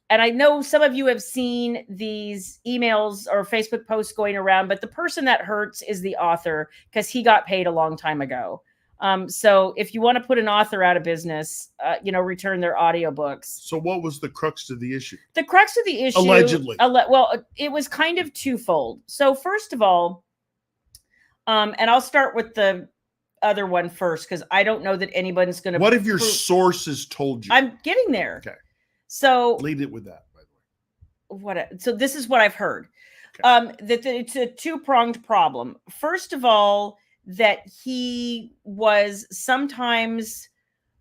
And I know some of you have seen these emails or Facebook posts going around, but the person that hurts is the author because he got paid a long time ago. So if you want to put an author out of business, return their audiobooks. So what was the crux of the issue? The crux of the issue, allegedly. Well, it was kind of twofold. So first of all, and I'll start with the other one first because I don't know that anybody's going to. What if your sources told you? I'm getting there. Okay. So lead it with that, by the way. So this is what I've heard. Okay. That it's a two-pronged problem. First of all, that he was sometimes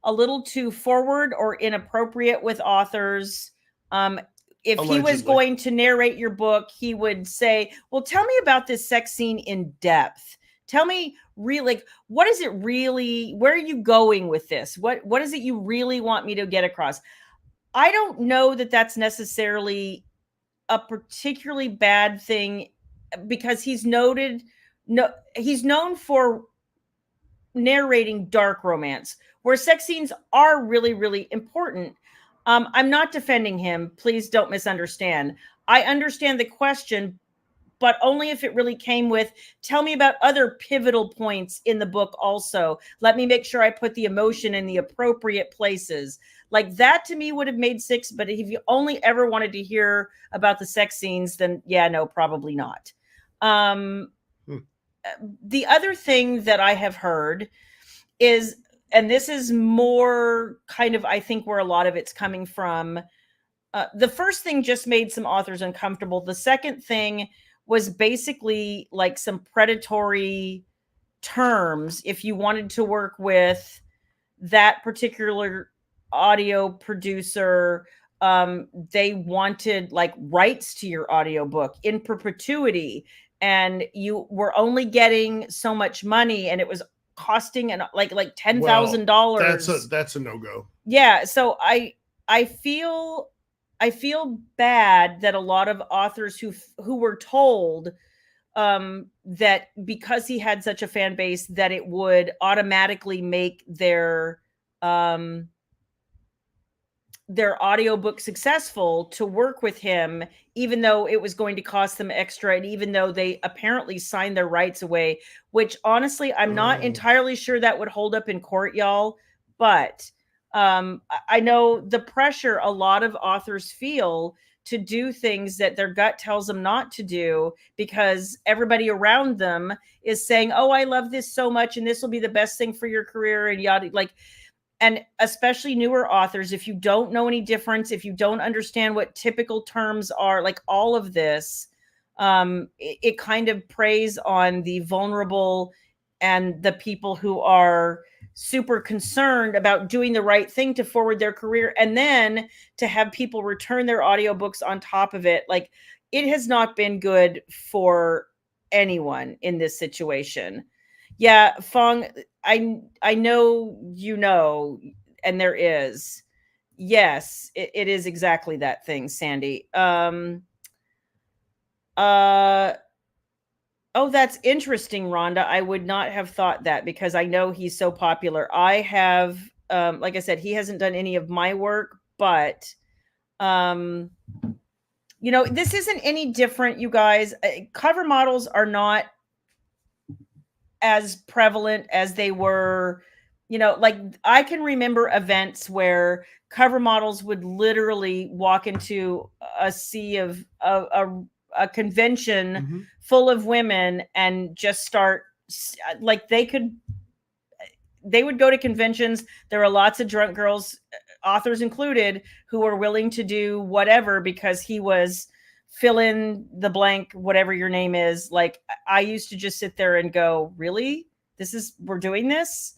a little too forward or inappropriate with authors. If allegedly. He was going to narrate your book, he would say, well, tell me about this sex scene in depth. Tell me really, like, what is it really, where are you going with this? What is it you really want me to get across? I don't know that that's necessarily a particularly bad thing because he's known for narrating dark romance where sex scenes are really, really important. I'm not defending him. Please don't misunderstand. I understand the question, but only if it really came with, tell me about other pivotal points in the book also. Let me make sure I put the emotion in the appropriate places. Like that to me would have made sense, but if you only ever wanted to hear about the sex scenes, then yeah, no, probably not. The other thing that I have heard is, and this is more kind of, I think, where a lot of it's coming from. The first thing just made some authors uncomfortable. The second thing was basically like some predatory terms. If you wanted to work with that particular audio producer, they wanted like rights to your audiobook in perpetuity, and you were only getting so much money, and it was costing like $10,000. That's a no-go. Yeah, so I feel bad that a lot of authors who were told that because he had such a fan base that it would automatically make their audiobook successful to work with him, even though it was going to cost them extra, and even though they apparently signed their rights away, which honestly, I'm not entirely sure that would hold up in court, y'all. But I know the pressure a lot of authors feel to do things that their gut tells them not to do because everybody around them is saying, oh, I love this so much, and this will be the best thing for your career, and yada, like. And especially newer authors, if you don't know any difference, if you don't understand what typical terms are, like all of this, it kind of preys on the vulnerable and the people who are super concerned about doing the right thing to forward their career. And then to have people return their audiobooks on top of it, like it has not been good for anyone in this situation. Yeah, Fong, I know you know, and there is. Yes, it is exactly that thing, Sandy. Oh, that's interesting, Rhonda. I would not have thought that because I know he's so popular. I have, like I said, he hasn't done any of my work, but, this isn't any different, you guys. Cover models are not as prevalent as they were. Like I can remember events where cover models would literally walk into a sea of a convention full of women and just start like they would go to conventions. There are lots of drunk girls, authors included, who are willing to do whatever because he was fill in the blank, whatever your name is. Like I used to just sit there and go, really? We're doing this?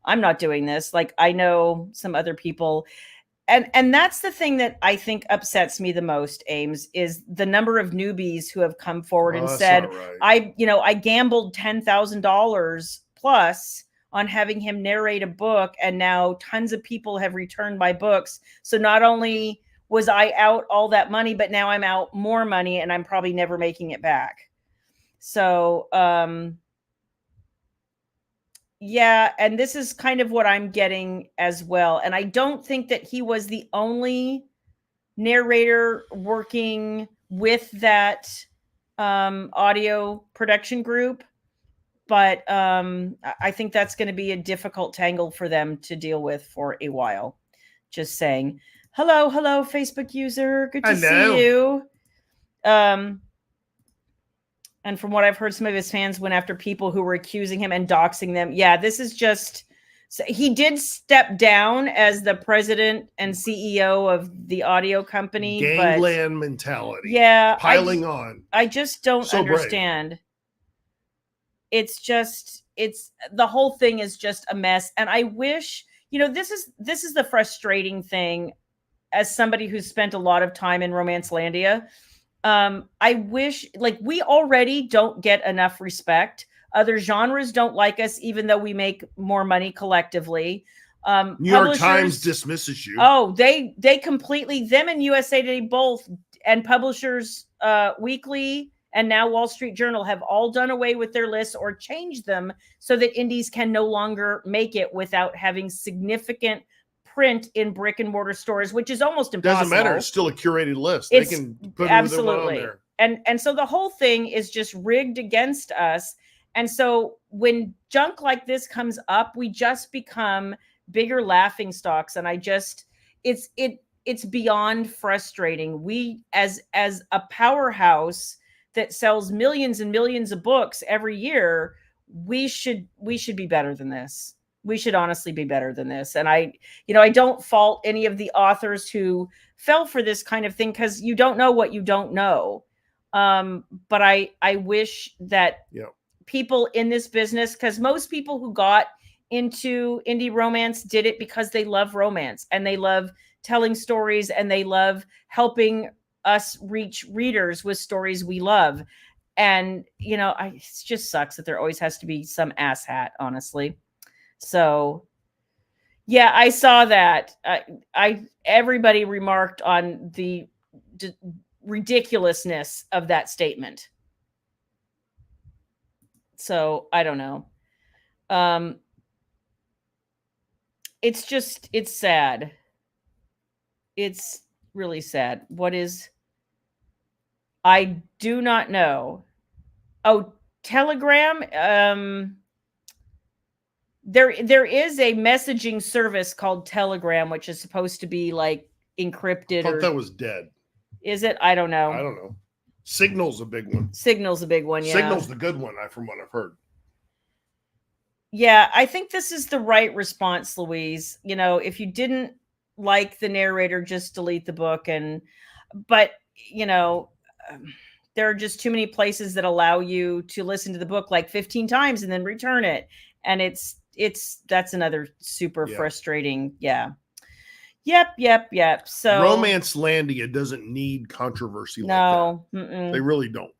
I'm not doing this. Like I know some other people. And that's the thing that I think upsets me the most, Ames, is the number of newbies who have come forward and said, right. I gambled $10,000 plus on having him narrate a book, and now tons of people have returned my books. So not only was I out all that money, but now I'm out more money and I'm probably never making it back. So, yeah, and this is kind of what I'm getting as well. And I don't think that he was the only narrator working with that audio production group. But I think that's going to be a difficult tangle for them to deal with for a while. Just saying. Hello, Facebook user. Good to see you. And from what I've heard, some of his fans went after people who were accusing him and doxing them. Yeah, this is just... So he did step down as the president and CEO of the audio company. Gangland mentality. Yeah. Piling on. I just don't understand. Brave. It's the whole thing is just a mess. And I wish, this is the frustrating thing as somebody who's spent a lot of time in Romancelandia. I wish, like, we already don't get enough respect. Other genres don't like us, even though we make more money collectively. New York Times dismisses you. Oh, they completely, them and USA Today both, and Publishers Weekly and now Wall Street Journal have all done away with their lists or changed them so that indies can no longer make it without having significant print in brick and mortar stores, which is almost impossible. Doesn't matter. It's still a curated list. They can put absolutely on there. And so the whole thing is just rigged against us. And so when junk like this comes up, we just become bigger laughing stocks. And it's beyond frustrating. We as a powerhouse that sells millions and millions of books every year, we should be better than this. We should honestly be better than this. And I don't fault any of the authors who fell for this kind of thing, because you don't know what you don't know. But I wish that people in this business, because most people who got into indie romance did it because they love romance and they love telling stories and they love helping us reach readers with stories we love. And, it just sucks that there always has to be some asshat, honestly. So, yeah, I saw that. Everybody remarked on the ridiculousness of that statement. So I don't know. It's sad. It's really sad. I do not know. Oh, Telegram. There is a messaging service called Telegram, which is supposed to be like encrypted. I thought that was dead. Is it? I don't know. I don't know. Signal's a big one. Signal's a big one, yeah. Signal's the good one, from what I've heard. Yeah, I think this is the right response, Louise. If you didn't like the narrator, just delete the book. But there are just too many places that allow you to listen to the book like 15 times and then return it. And that's another super frustrating. Yeah. Yep. So Romancelandia doesn't need controversy like that. They really don't.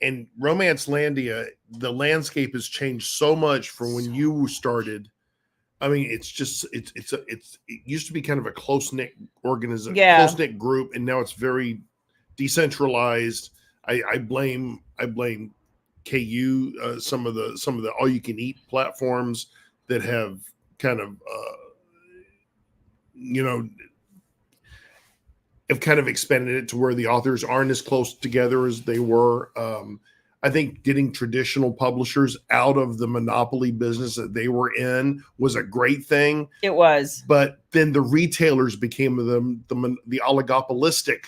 And Romancelandia, the landscape has changed so much from when you started. I mean, it used to be kind of a close-knit organization, close-knit group, and now it's very decentralized. I blame KU, some of the all-you-can-eat platforms that have kind of have kind of expanded it to where the authors aren't as close together as they were. I think getting traditional publishers out of the monopoly business that they were in was a great thing. It was. But then the retailers became the oligopolistic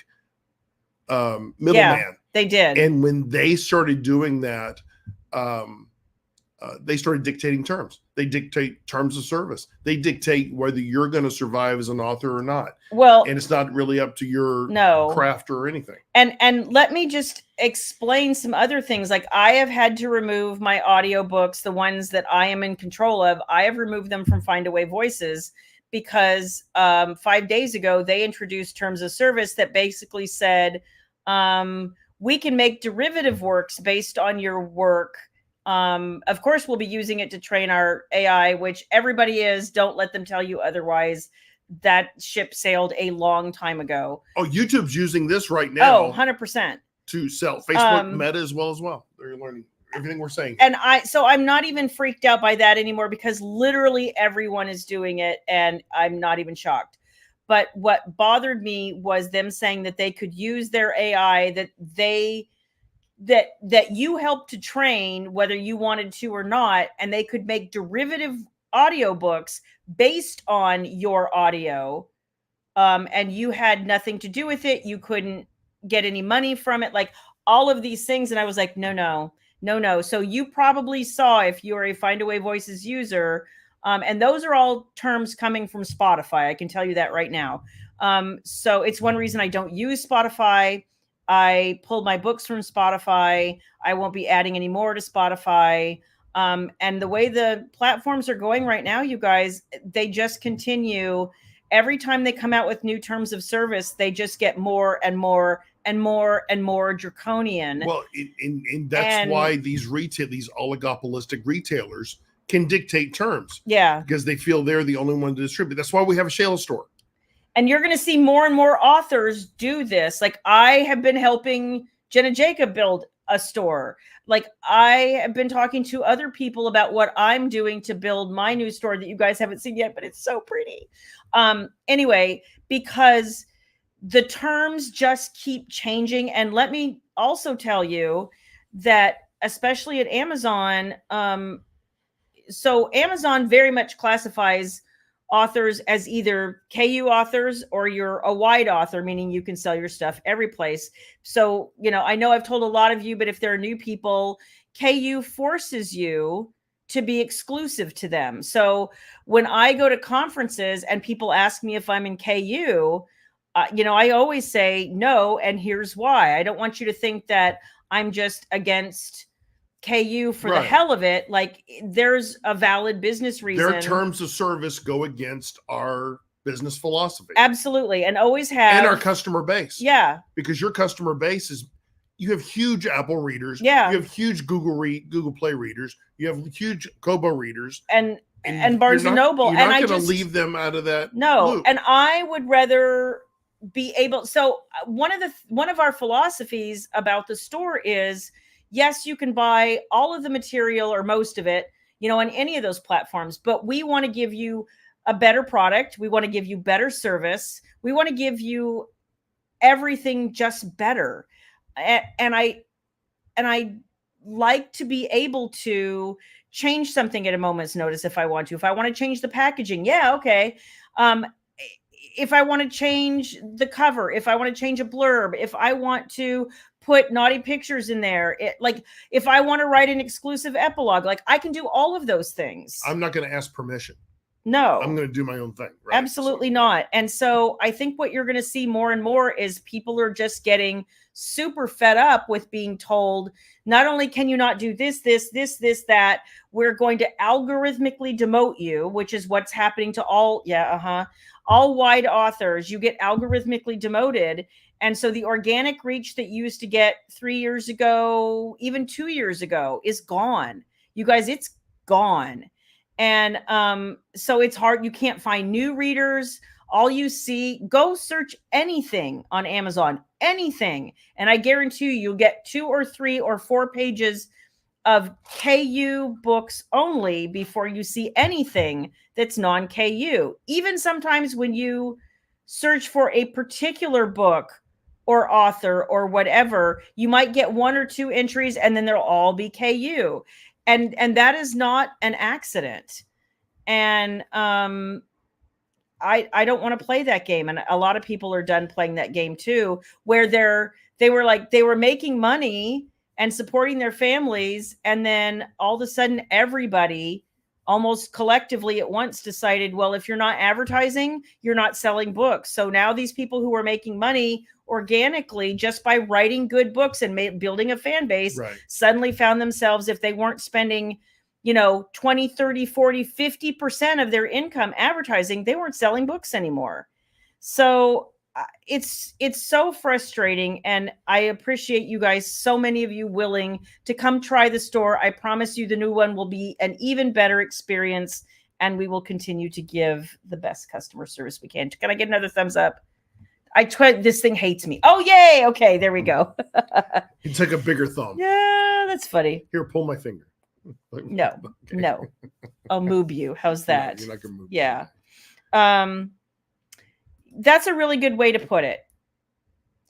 middleman. Yeah, they did. And when they started doing that, they started dictating terms. They dictate terms of service. They dictate whether you're going to survive as an author or not. Well, and it's not really up to your craft or anything. And let me just explain some other things. Like, I have had to remove my audiobooks, the ones that I am in control of. I have removed them from Findaway Voices because 5 days ago they introduced terms of service that basically said we can make derivative works based on your work. Of course, we'll be using it to train our AI, which everybody is. Don't let them tell you otherwise. That ship sailed a long time ago. Oh, YouTube's using this right now. Oh, 100%. To sell. Facebook Meta as well. They're learning everything we're saying. And I'm not even freaked out by that anymore because literally everyone is doing it and I'm not even shocked. But what bothered me was them saying that they could use their AI that you helped to train, whether you wanted to or not, and they could make derivative audiobooks based on your audio, and you had nothing to do with it. You couldn't get any money from it, like all of these things. And I was like, no. So you probably saw, if you're a Findaway Voices user, and those are all terms coming from Spotify. I can tell you that right now. So it's one reason I don't use Spotify. I pulled my books from Spotify. I won't be adding any more to Spotify. And the way the platforms are going right now, you guys, they just continue. Every time they come out with new terms of service, they just get more and more and more and more draconian. Well, and that's why these oligopolistic retailers can dictate terms. Yeah. Because they feel they're the only one to distribute. That's why we have a Shayla store. And you're going to see more and more authors do this. Like, I have been helping Jenna Jacob build a store. Like, I have been talking to other people about what I'm doing to build my new store that you guys haven't seen yet, but it's so pretty. Anyway, because the terms just keep changing. And let me also tell you that, especially at Amazon, so Amazon very much classifies authors as either KU authors or you're a wide author, meaning you can sell your stuff every place. So, I know I've told a lot of you, but if there are new people, KU forces you to be exclusive to them. So when I go to conferences and people ask me if I'm in KU, I always say no, and here's why. I don't want you to think that I'm just against KU for the hell of it. Like, there's a valid business reason. Their terms of service go against our business philosophy. Absolutely. And always have. And our customer base. Yeah. Because your customer base you have huge Apple readers. Yeah. You have huge Google Play readers. You have huge Kobo readers. And Barnes and Noble. You're not going to leave them out of that. No. loop. And I would rather be able. So one of our philosophies about the store is, yes, you can buy all of the material or most of it, on any of those platforms, but we want to give you a better product. We want to give you better service. We want to give you everything just better. And I like to be able to change something at a moment's notice if I want to. If I want to change the packaging, yeah, okay. If I want to change the cover, if I want to change a blurb, if I want to put naughty pictures in there, if I want to write an exclusive epilogue, like, I can do all of those things. I'm not going to ask permission. No, I'm going to do my own thing. Right? Absolutely not. And so I think what you're going to see more and more is people are just getting super fed up with being told, not only can you not do this, that, we're going to algorithmically demote you, which is what's happening to all wide authors. You get algorithmically demoted. And so the organic reach that you used to get 3 years ago, even 2 years ago, is gone. You guys, it's gone. And so it's hard. You can't find new readers. All you see, go search anything on Amazon, anything. And I guarantee you'll get 2 or 3 or 4 pages of KU books only before you see anything that's non-KU. Even sometimes when you search for a particular book or author or whatever, you might get 1 or 2 entries and then they'll all be KU. And that is not an accident. And I don't want to play that game. And a lot of people are done playing that game too, where they were making money and supporting their families. And then all of a sudden, everybody almost collectively at once decided, well, if you're not advertising, you're not selling books. So now these people who are making money organically just by writing good books and building a fan base suddenly found themselves, if they weren't spending 20, 30, 40, 50% of their income advertising, they weren't selling books anymore. So it's so frustrating. And I appreciate you guys, so many of you willing to come try the store. I promise you the new one will be an even better experience, and we will continue to give the best customer service we can. Can I get another thumbs up? This thing hates me. Oh, yay. Okay, there we go. You took a bigger thumb. Yeah, that's funny. Here, pull my finger. No, okay. No. I'll move you. How's that? No, you're not gonna move. Yeah. That's a really good way to put it.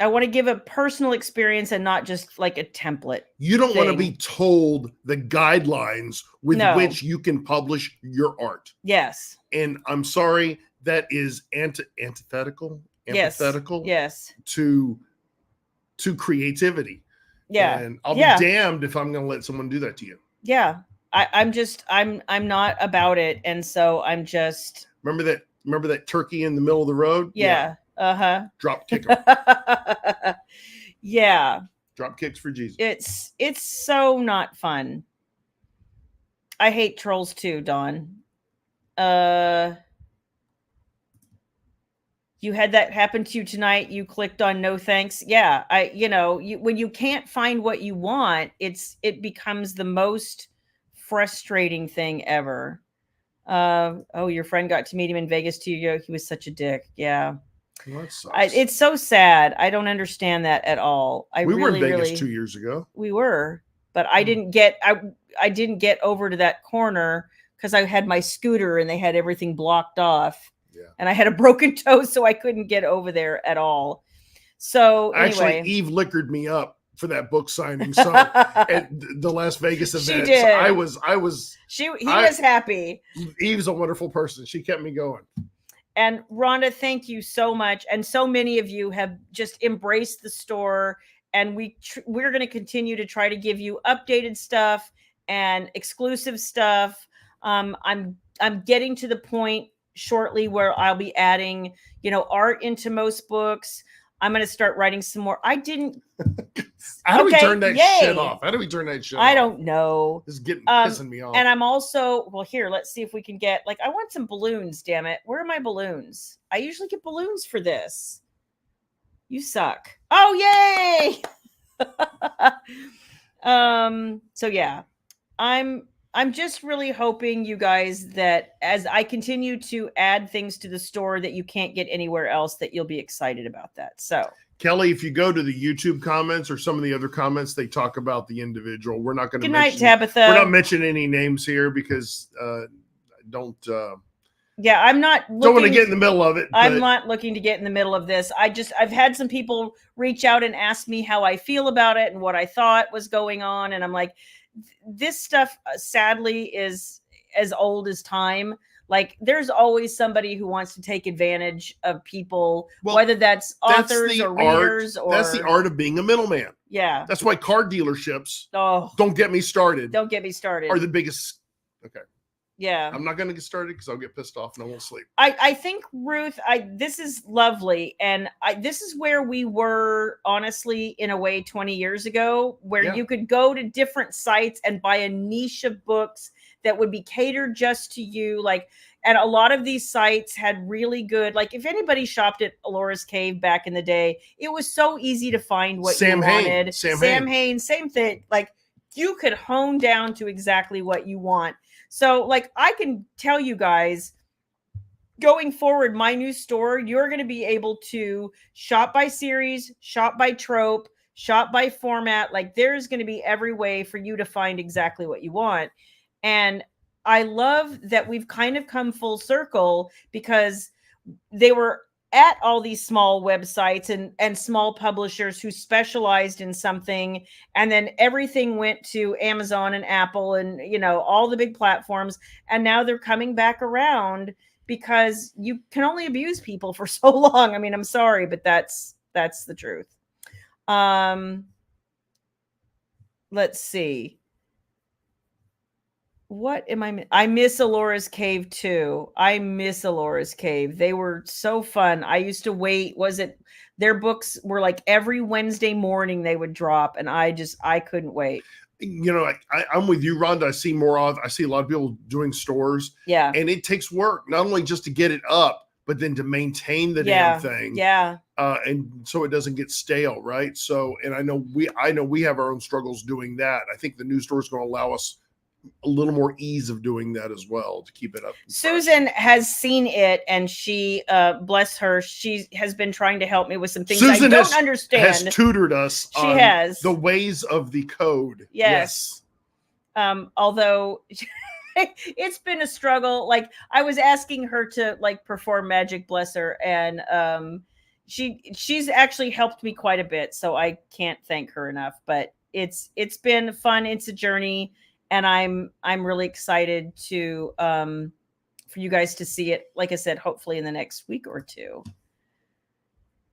I want to give a personal experience and not just like a template. You don't want to be told the guidelines with which you can publish your art. Yes. And I'm sorry, that is antithetical. Yes. To creativity. Yeah. And I'll be damned if I'm going to let someone do that to you. Yeah. I'm not about it. And so I'm just. Remember that turkey in the middle of the road? Yeah. Uh-huh. Drop kick him. Yeah. Drop kicks for Jesus. It's so not fun. I hate trolls too, Dawn. You had that happen to you tonight. You clicked on no thanks. Yeah. When you can't find what you want, it becomes the most frustrating thing ever. Your friend got to meet him in Vegas 2 years ago. He was such a dick. Yeah. Well, that sucks. It's so sad. I don't understand that at all. We were in Vegas 2 years ago. We were, but I didn't get over to that corner because I had my scooter and they had everything blocked off. Yeah. And I had a broken toe, so I couldn't get over there at all. So anyway. Actually, Eve liquored me up for that book signing. So at the Las Vegas event, she did. So he was happy. Eve's a wonderful person. She kept me going. And Rhonda, thank you so much. And so many of you have just embraced the store. And we're going to continue to try to give you updated stuff and exclusive stuff. I'm getting to the point shortly where I'll be adding, art into most books. I'm going to start writing some more. How do we turn that shit off? How do we turn that shit off? I don't know. This is pissing me off. And I'm also, here, let's see if we can get, I want some balloons, damn it. Where are my balloons? I usually get balloons for this. You suck. Oh, yay. So yeah, I'm just really hoping, you guys, that as I continue to add things to the store that you can't get anywhere else, that you'll be excited about that. So Kelly, if you go to the YouTube comments or some of the other comments, they talk about the individual. We're not going to mention. Good night, Tabitha. We're not mentioning any names here because yeah, I'm not don't want to get in the middle of it. I'm not looking to get in the middle of this. I've had some people reach out and ask me how I feel about it and what I thought was going on. And I'm like, this stuff sadly is as old as time. There's always somebody who wants to take advantage of people, whether that's authors or readers or that's the art of being a middleman. Yeah. That's why car dealerships, don't get me started. Don't get me started. Are the biggest. Okay. Yeah. I'm not going to get started because I'll get pissed off and I won't sleep. I think, Ruth, this is lovely. And this is where we were, honestly, in a way, 20 years ago, where you could go to different sites and buy a niche of books that would be catered just to you. And a lot of these sites had really good, if anybody shopped at Alora's Cave back in the day, it was so easy to find what you wanted. Sam Hain, same thing. You could hone down to exactly what you want. So I can tell you guys, going forward, my new store, you're going to be able to shop by series, shop by trope, shop by format. There's going to be every way for you to find exactly what you want. And I love that we've kind of come full circle because they were at all these small websites and small publishers who specialized in something, and then everything went to Amazon and Apple and, you know, all the big platforms, and now they're coming back around because you can only abuse people for so long. I mean, I'm sorry, but that's the truth. Let's see. What am I miss Alora's Cave too. I miss Alora's Cave. They were so fun. I used to wait. Their books were like every Wednesday morning they would drop, and I couldn't wait. You know, I'm with you, Rhonda. I see a lot of people doing stores. Yeah. And it takes work, not only just to get it up, but then to maintain the damn thing. Yeah. And so it doesn't get stale, right? So, and I know we have our own struggles doing that. I think the new store is going to allow us a little more ease of doing that as well to keep it up. Susan has seen it, and she, bless her, she has been trying to help me with some things Susan I don't understand. Has tutored us. She has the ways of the code. Yes. Although it's been a struggle. Like, I was asking her to like perform magic, bless her, and she's actually helped me quite a bit. So I can't thank her enough. But it's been fun. It's a journey. And I'm really excited to for you guys to see it. Like I said, hopefully in the next week or two.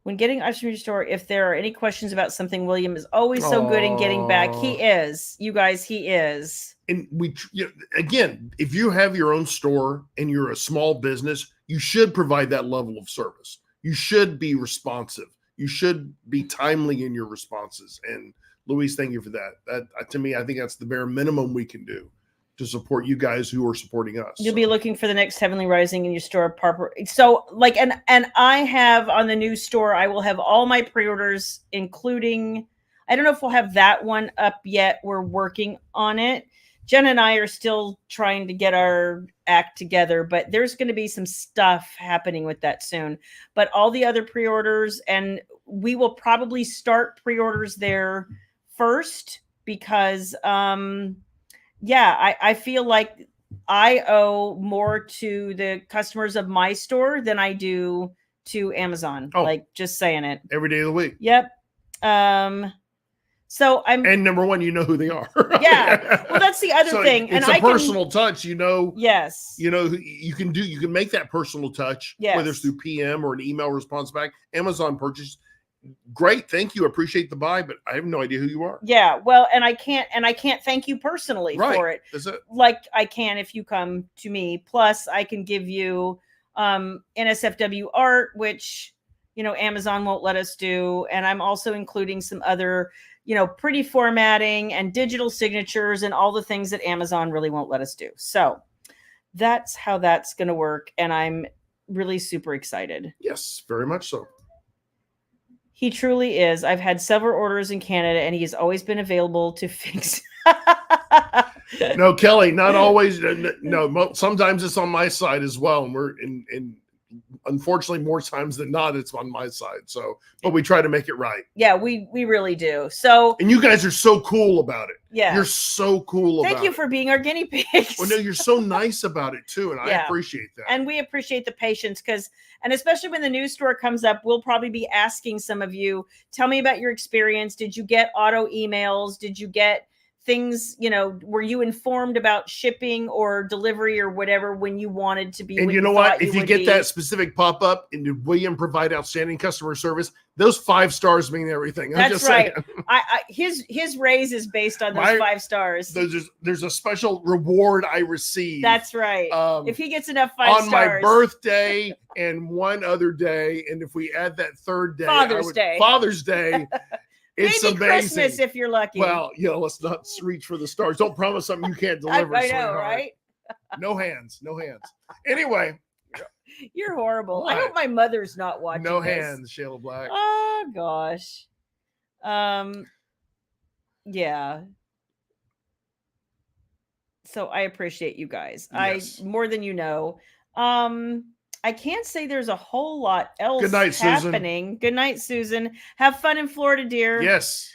When getting items from your store, if there are any questions about something, William is always so good in getting back. He is, you guys. He is. And again, if you have your own store and you're a small business, you should provide that level of service. You should be responsive. You should be timely in your responses. And Louise, thank you for that. That to me, I think that's the bare minimum we can do to support you guys who are supporting us. You'll be looking for the next Heavenly Rising in your store, Parker. So, like, and I have on the new store, I will have all my pre-orders, including, I don't know if we'll have that one up yet. We're working on it. Jen and I are still trying to get our act together, but there's going to be some stuff happening with that soon. But all the other pre-orders, and we will probably start pre-orders there first because I feel like I owe more to the customers of my store than I do to Amazon. Like, just saying it. Every day of the week. Yep. So and number one, you know who they are. Yeah. Well, that's the other thing. It's a personal touch, you know. Yes. You know, you can make that personal touch, whether it's through PM or an email response back. Amazon purchase. Great, thank you. Appreciate the buy, but I have no idea who you are. Yeah, well, and I can't thank you personally for it. That's it. Like I can if you come to me. Plus, I can give you NSFW art, which, you know, Amazon won't let us do, and I'm also including some other, you know, pretty formatting and digital signatures and all the things that Amazon really won't let us do. So that's how that's going to work, and I'm really super excited. Yes, very much so. He truly is. I've had several orders in Canada, and he has always been available to fix. No, Kelly, not always. No, sometimes it's on my side as well, and we're in. Unfortunately, more times than not, it's on my side. So, but we try to make it right. Yeah, we really do. So, and you guys are so cool about it. Yeah, you're so cool about it. Thank you for being our guinea pigs. Well, no, you're so nice about it too, and I appreciate that. And we appreciate the patience and especially when the new store comes up, we'll probably be asking some of you, tell me about your experience. Did you get auto emails? Did you get things, you know, were you informed about shipping or delivery or whatever when you wanted to be? And you know what? If you get that specific pop-up and did William provide outstanding customer service, those 5 stars mean everything. That's right. His raise is based on those 5 stars. There's a special reward I receive. That's right. If he gets enough 5 stars. On my birthday and one other day, and if we add that third day. Father's Day. It's maybe amazing. Christmas if you're lucky. Well, you know, let's not reach for the stars. Don't promise something you can't deliver. I know, right? No hands. Anyway. You're horrible. What? I hope my mother's not watching. No hands, Shayla Black. Oh gosh. Yeah. So I appreciate you guys. Yes. More than you know. I can't say there's a whole lot else happening. Susan. Good night, Susan. Have fun in Florida, dear. Yes.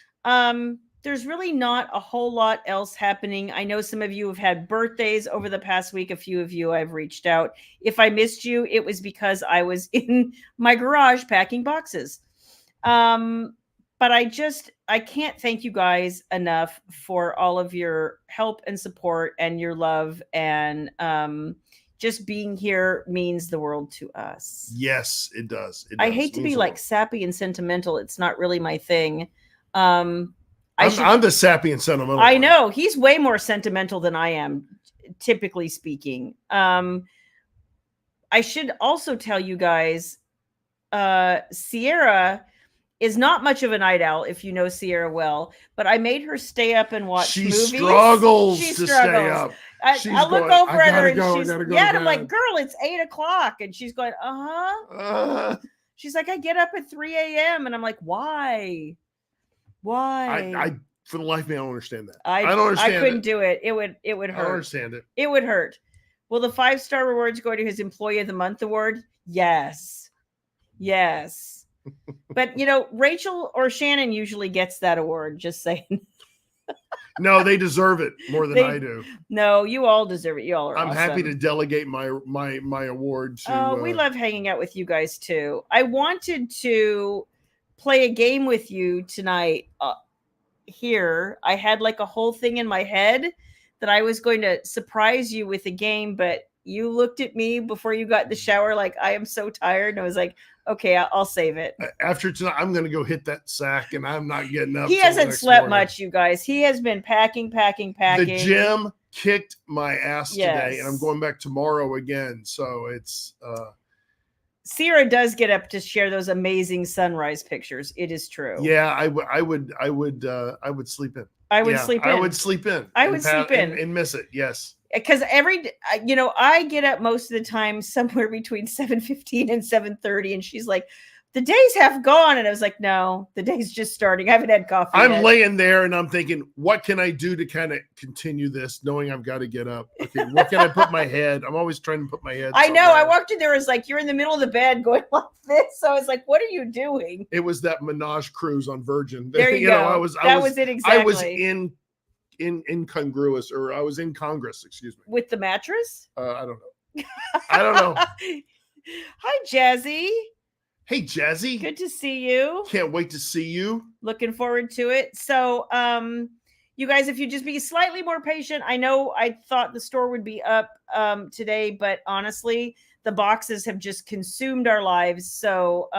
there's really not a whole lot else happening. I know some of you have had birthdays over the past week. A few of you I've reached out. If I missed you, it was because I was in my garage packing boxes. But I can't thank you guys enough for all of your help and support and your love, and just being here means the world to us. Yes, it does. I hate to be like sappy and sentimental. It's not really my thing. I'm the sappy and sentimental. I know he's way more sentimental than I am, typically speaking. I should also tell you guys, Sierra is not much of a night owl, if you know Sierra well, but I made her stay up and watch movies. She struggles to stay up. I look over at her and she's, and I'm like, girl, it's 8:00. And she's going, she's like, I get up at 3 a.m. And I'm like, why? I for the life of me, I don't understand that. I don't understand. I couldn't do it. It would hurt. I don't understand it. It would hurt. Will the 5-star rewards go to his Employee of the Month award? Yes. But Rachel or Shannon usually gets that award. Just saying. No, they deserve it more than I do. No, you all deserve it. You all are. I'm awesome. happy to delegate my award to. We love hanging out with you guys too. I wanted to play a game with you tonight. Here, I had like a whole thing in my head that I was going to surprise you with a game, but you looked at me before you got in the shower like, I am so tired. And I was like, okay, I'll save it. After tonight, I'm going to go hit that sack, and I'm not getting up. He hasn't slept much, you guys. He has been packing. The gym kicked my ass today, and I'm going back tomorrow again. So it's Sierra does get up to share those amazing sunrise pictures. It is true. Yeah, I would sleep in. I would sleep in. I would sleep in. I would sleep in and miss it. Yes. Because I get up most of the time somewhere between 7:15 and 7:30, and she's like, the day's half gone. And I was like, no, the day's just starting. I haven't had coffee yet. Laying there and I'm thinking, what can I do to kind of continue this, knowing I've got to get up? Okay, what can I put my head? I'm always trying to put my head. I know. I walked in there, it was like, you're in the middle of the bed going like this. So I was like, what are you doing? It was that Menage cruise on Virgin. There you go. That was it exactly. I was incongruous, or I was in Congress, excuse me. With the mattress? I don't know. I don't know. Hi, Jazzy. Hey, Jazzy. Good to see you. Can't wait to see you. Looking forward to it. So, you guys, if you just be slightly more patient, I know I thought the store would be up today, but honestly, the boxes have just consumed our lives. So,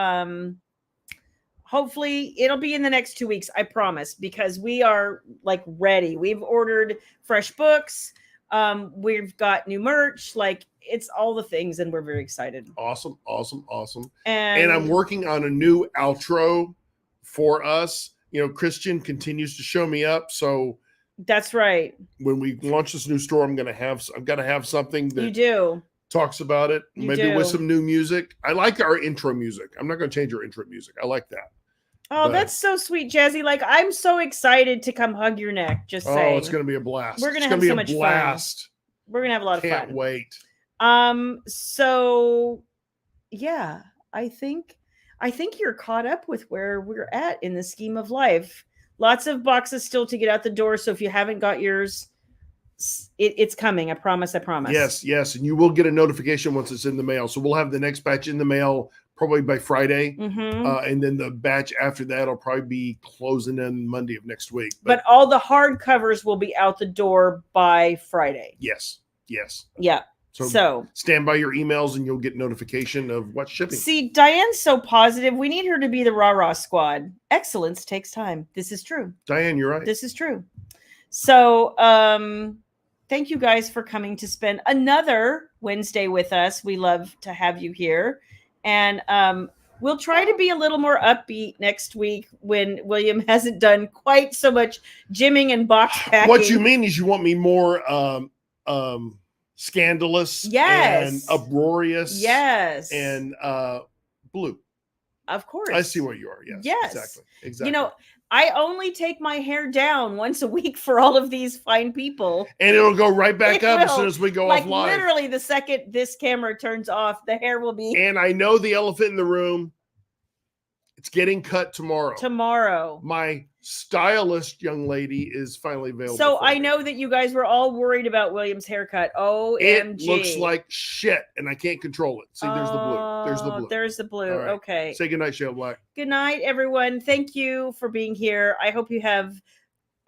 hopefully it'll be in the next 2 weeks, I promise, because we are like ready. We've ordered fresh books. We've got new merch, like it's all the things, and we're very excited. Awesome. And I'm working on a new outro for us. Christian continues to show me up. So that's right. When we launch this new store, I've got to have something that you do talks about it. Maybe with some new music. I like our intro music. I'm not going to change our intro music. I like that. Oh, that's so sweet, Jazzy. Like, I'm so excited to come hug your neck. Just saying. Oh, it's going to be a blast. We're going to have so much fun. We're going to have a lot of fun. Can't wait. So yeah, I think you're caught up with where we're at in the scheme of life. Lots of boxes still to get out the door. So if you haven't got yours, it's coming. I promise. Yes. And you will get a notification once it's in the mail. So we'll have the next batch in the mail probably by Friday. Mm-hmm. And then the batch after that will probably be closing in Monday of next week. But all the hard covers will be out the door by Friday. Yes. Yeah. So stand by your emails and you'll get notification of what's shipping. See, Diane's so positive. We need her to be the rah-rah squad. Excellence takes time. This is true. Diane, you're right. This is true. So thank you guys for coming to spend another Wednesday with us. We love to have you here. And we'll try to be a little more upbeat next week when William hasn't done quite so much gymming and box packing. What you mean is you want me more scandalous, and uproarious, and blue. Of course, I see where you are. Yes, exactly. I only take my hair down once a week for all of these fine people, and it'll go right back up as soon as we go off live. Literally, the second this camera turns off, the hair will be. And I know the elephant in the room It's getting cut tomorrow. Tomorrow. My stylist young lady is finally available. So I know that you guys were all worried about William's haircut. OMG. It looks like shit, and I can't control it. See, there's the blue. There's the blue. There's the blue. Right. Okay. Say goodnight, Shayla Black. Good night, everyone. Thank you for being here. I hope you have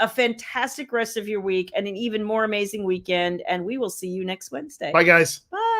a fantastic rest of your week and an even more amazing weekend. And we will see you next Wednesday. Bye, guys. Bye.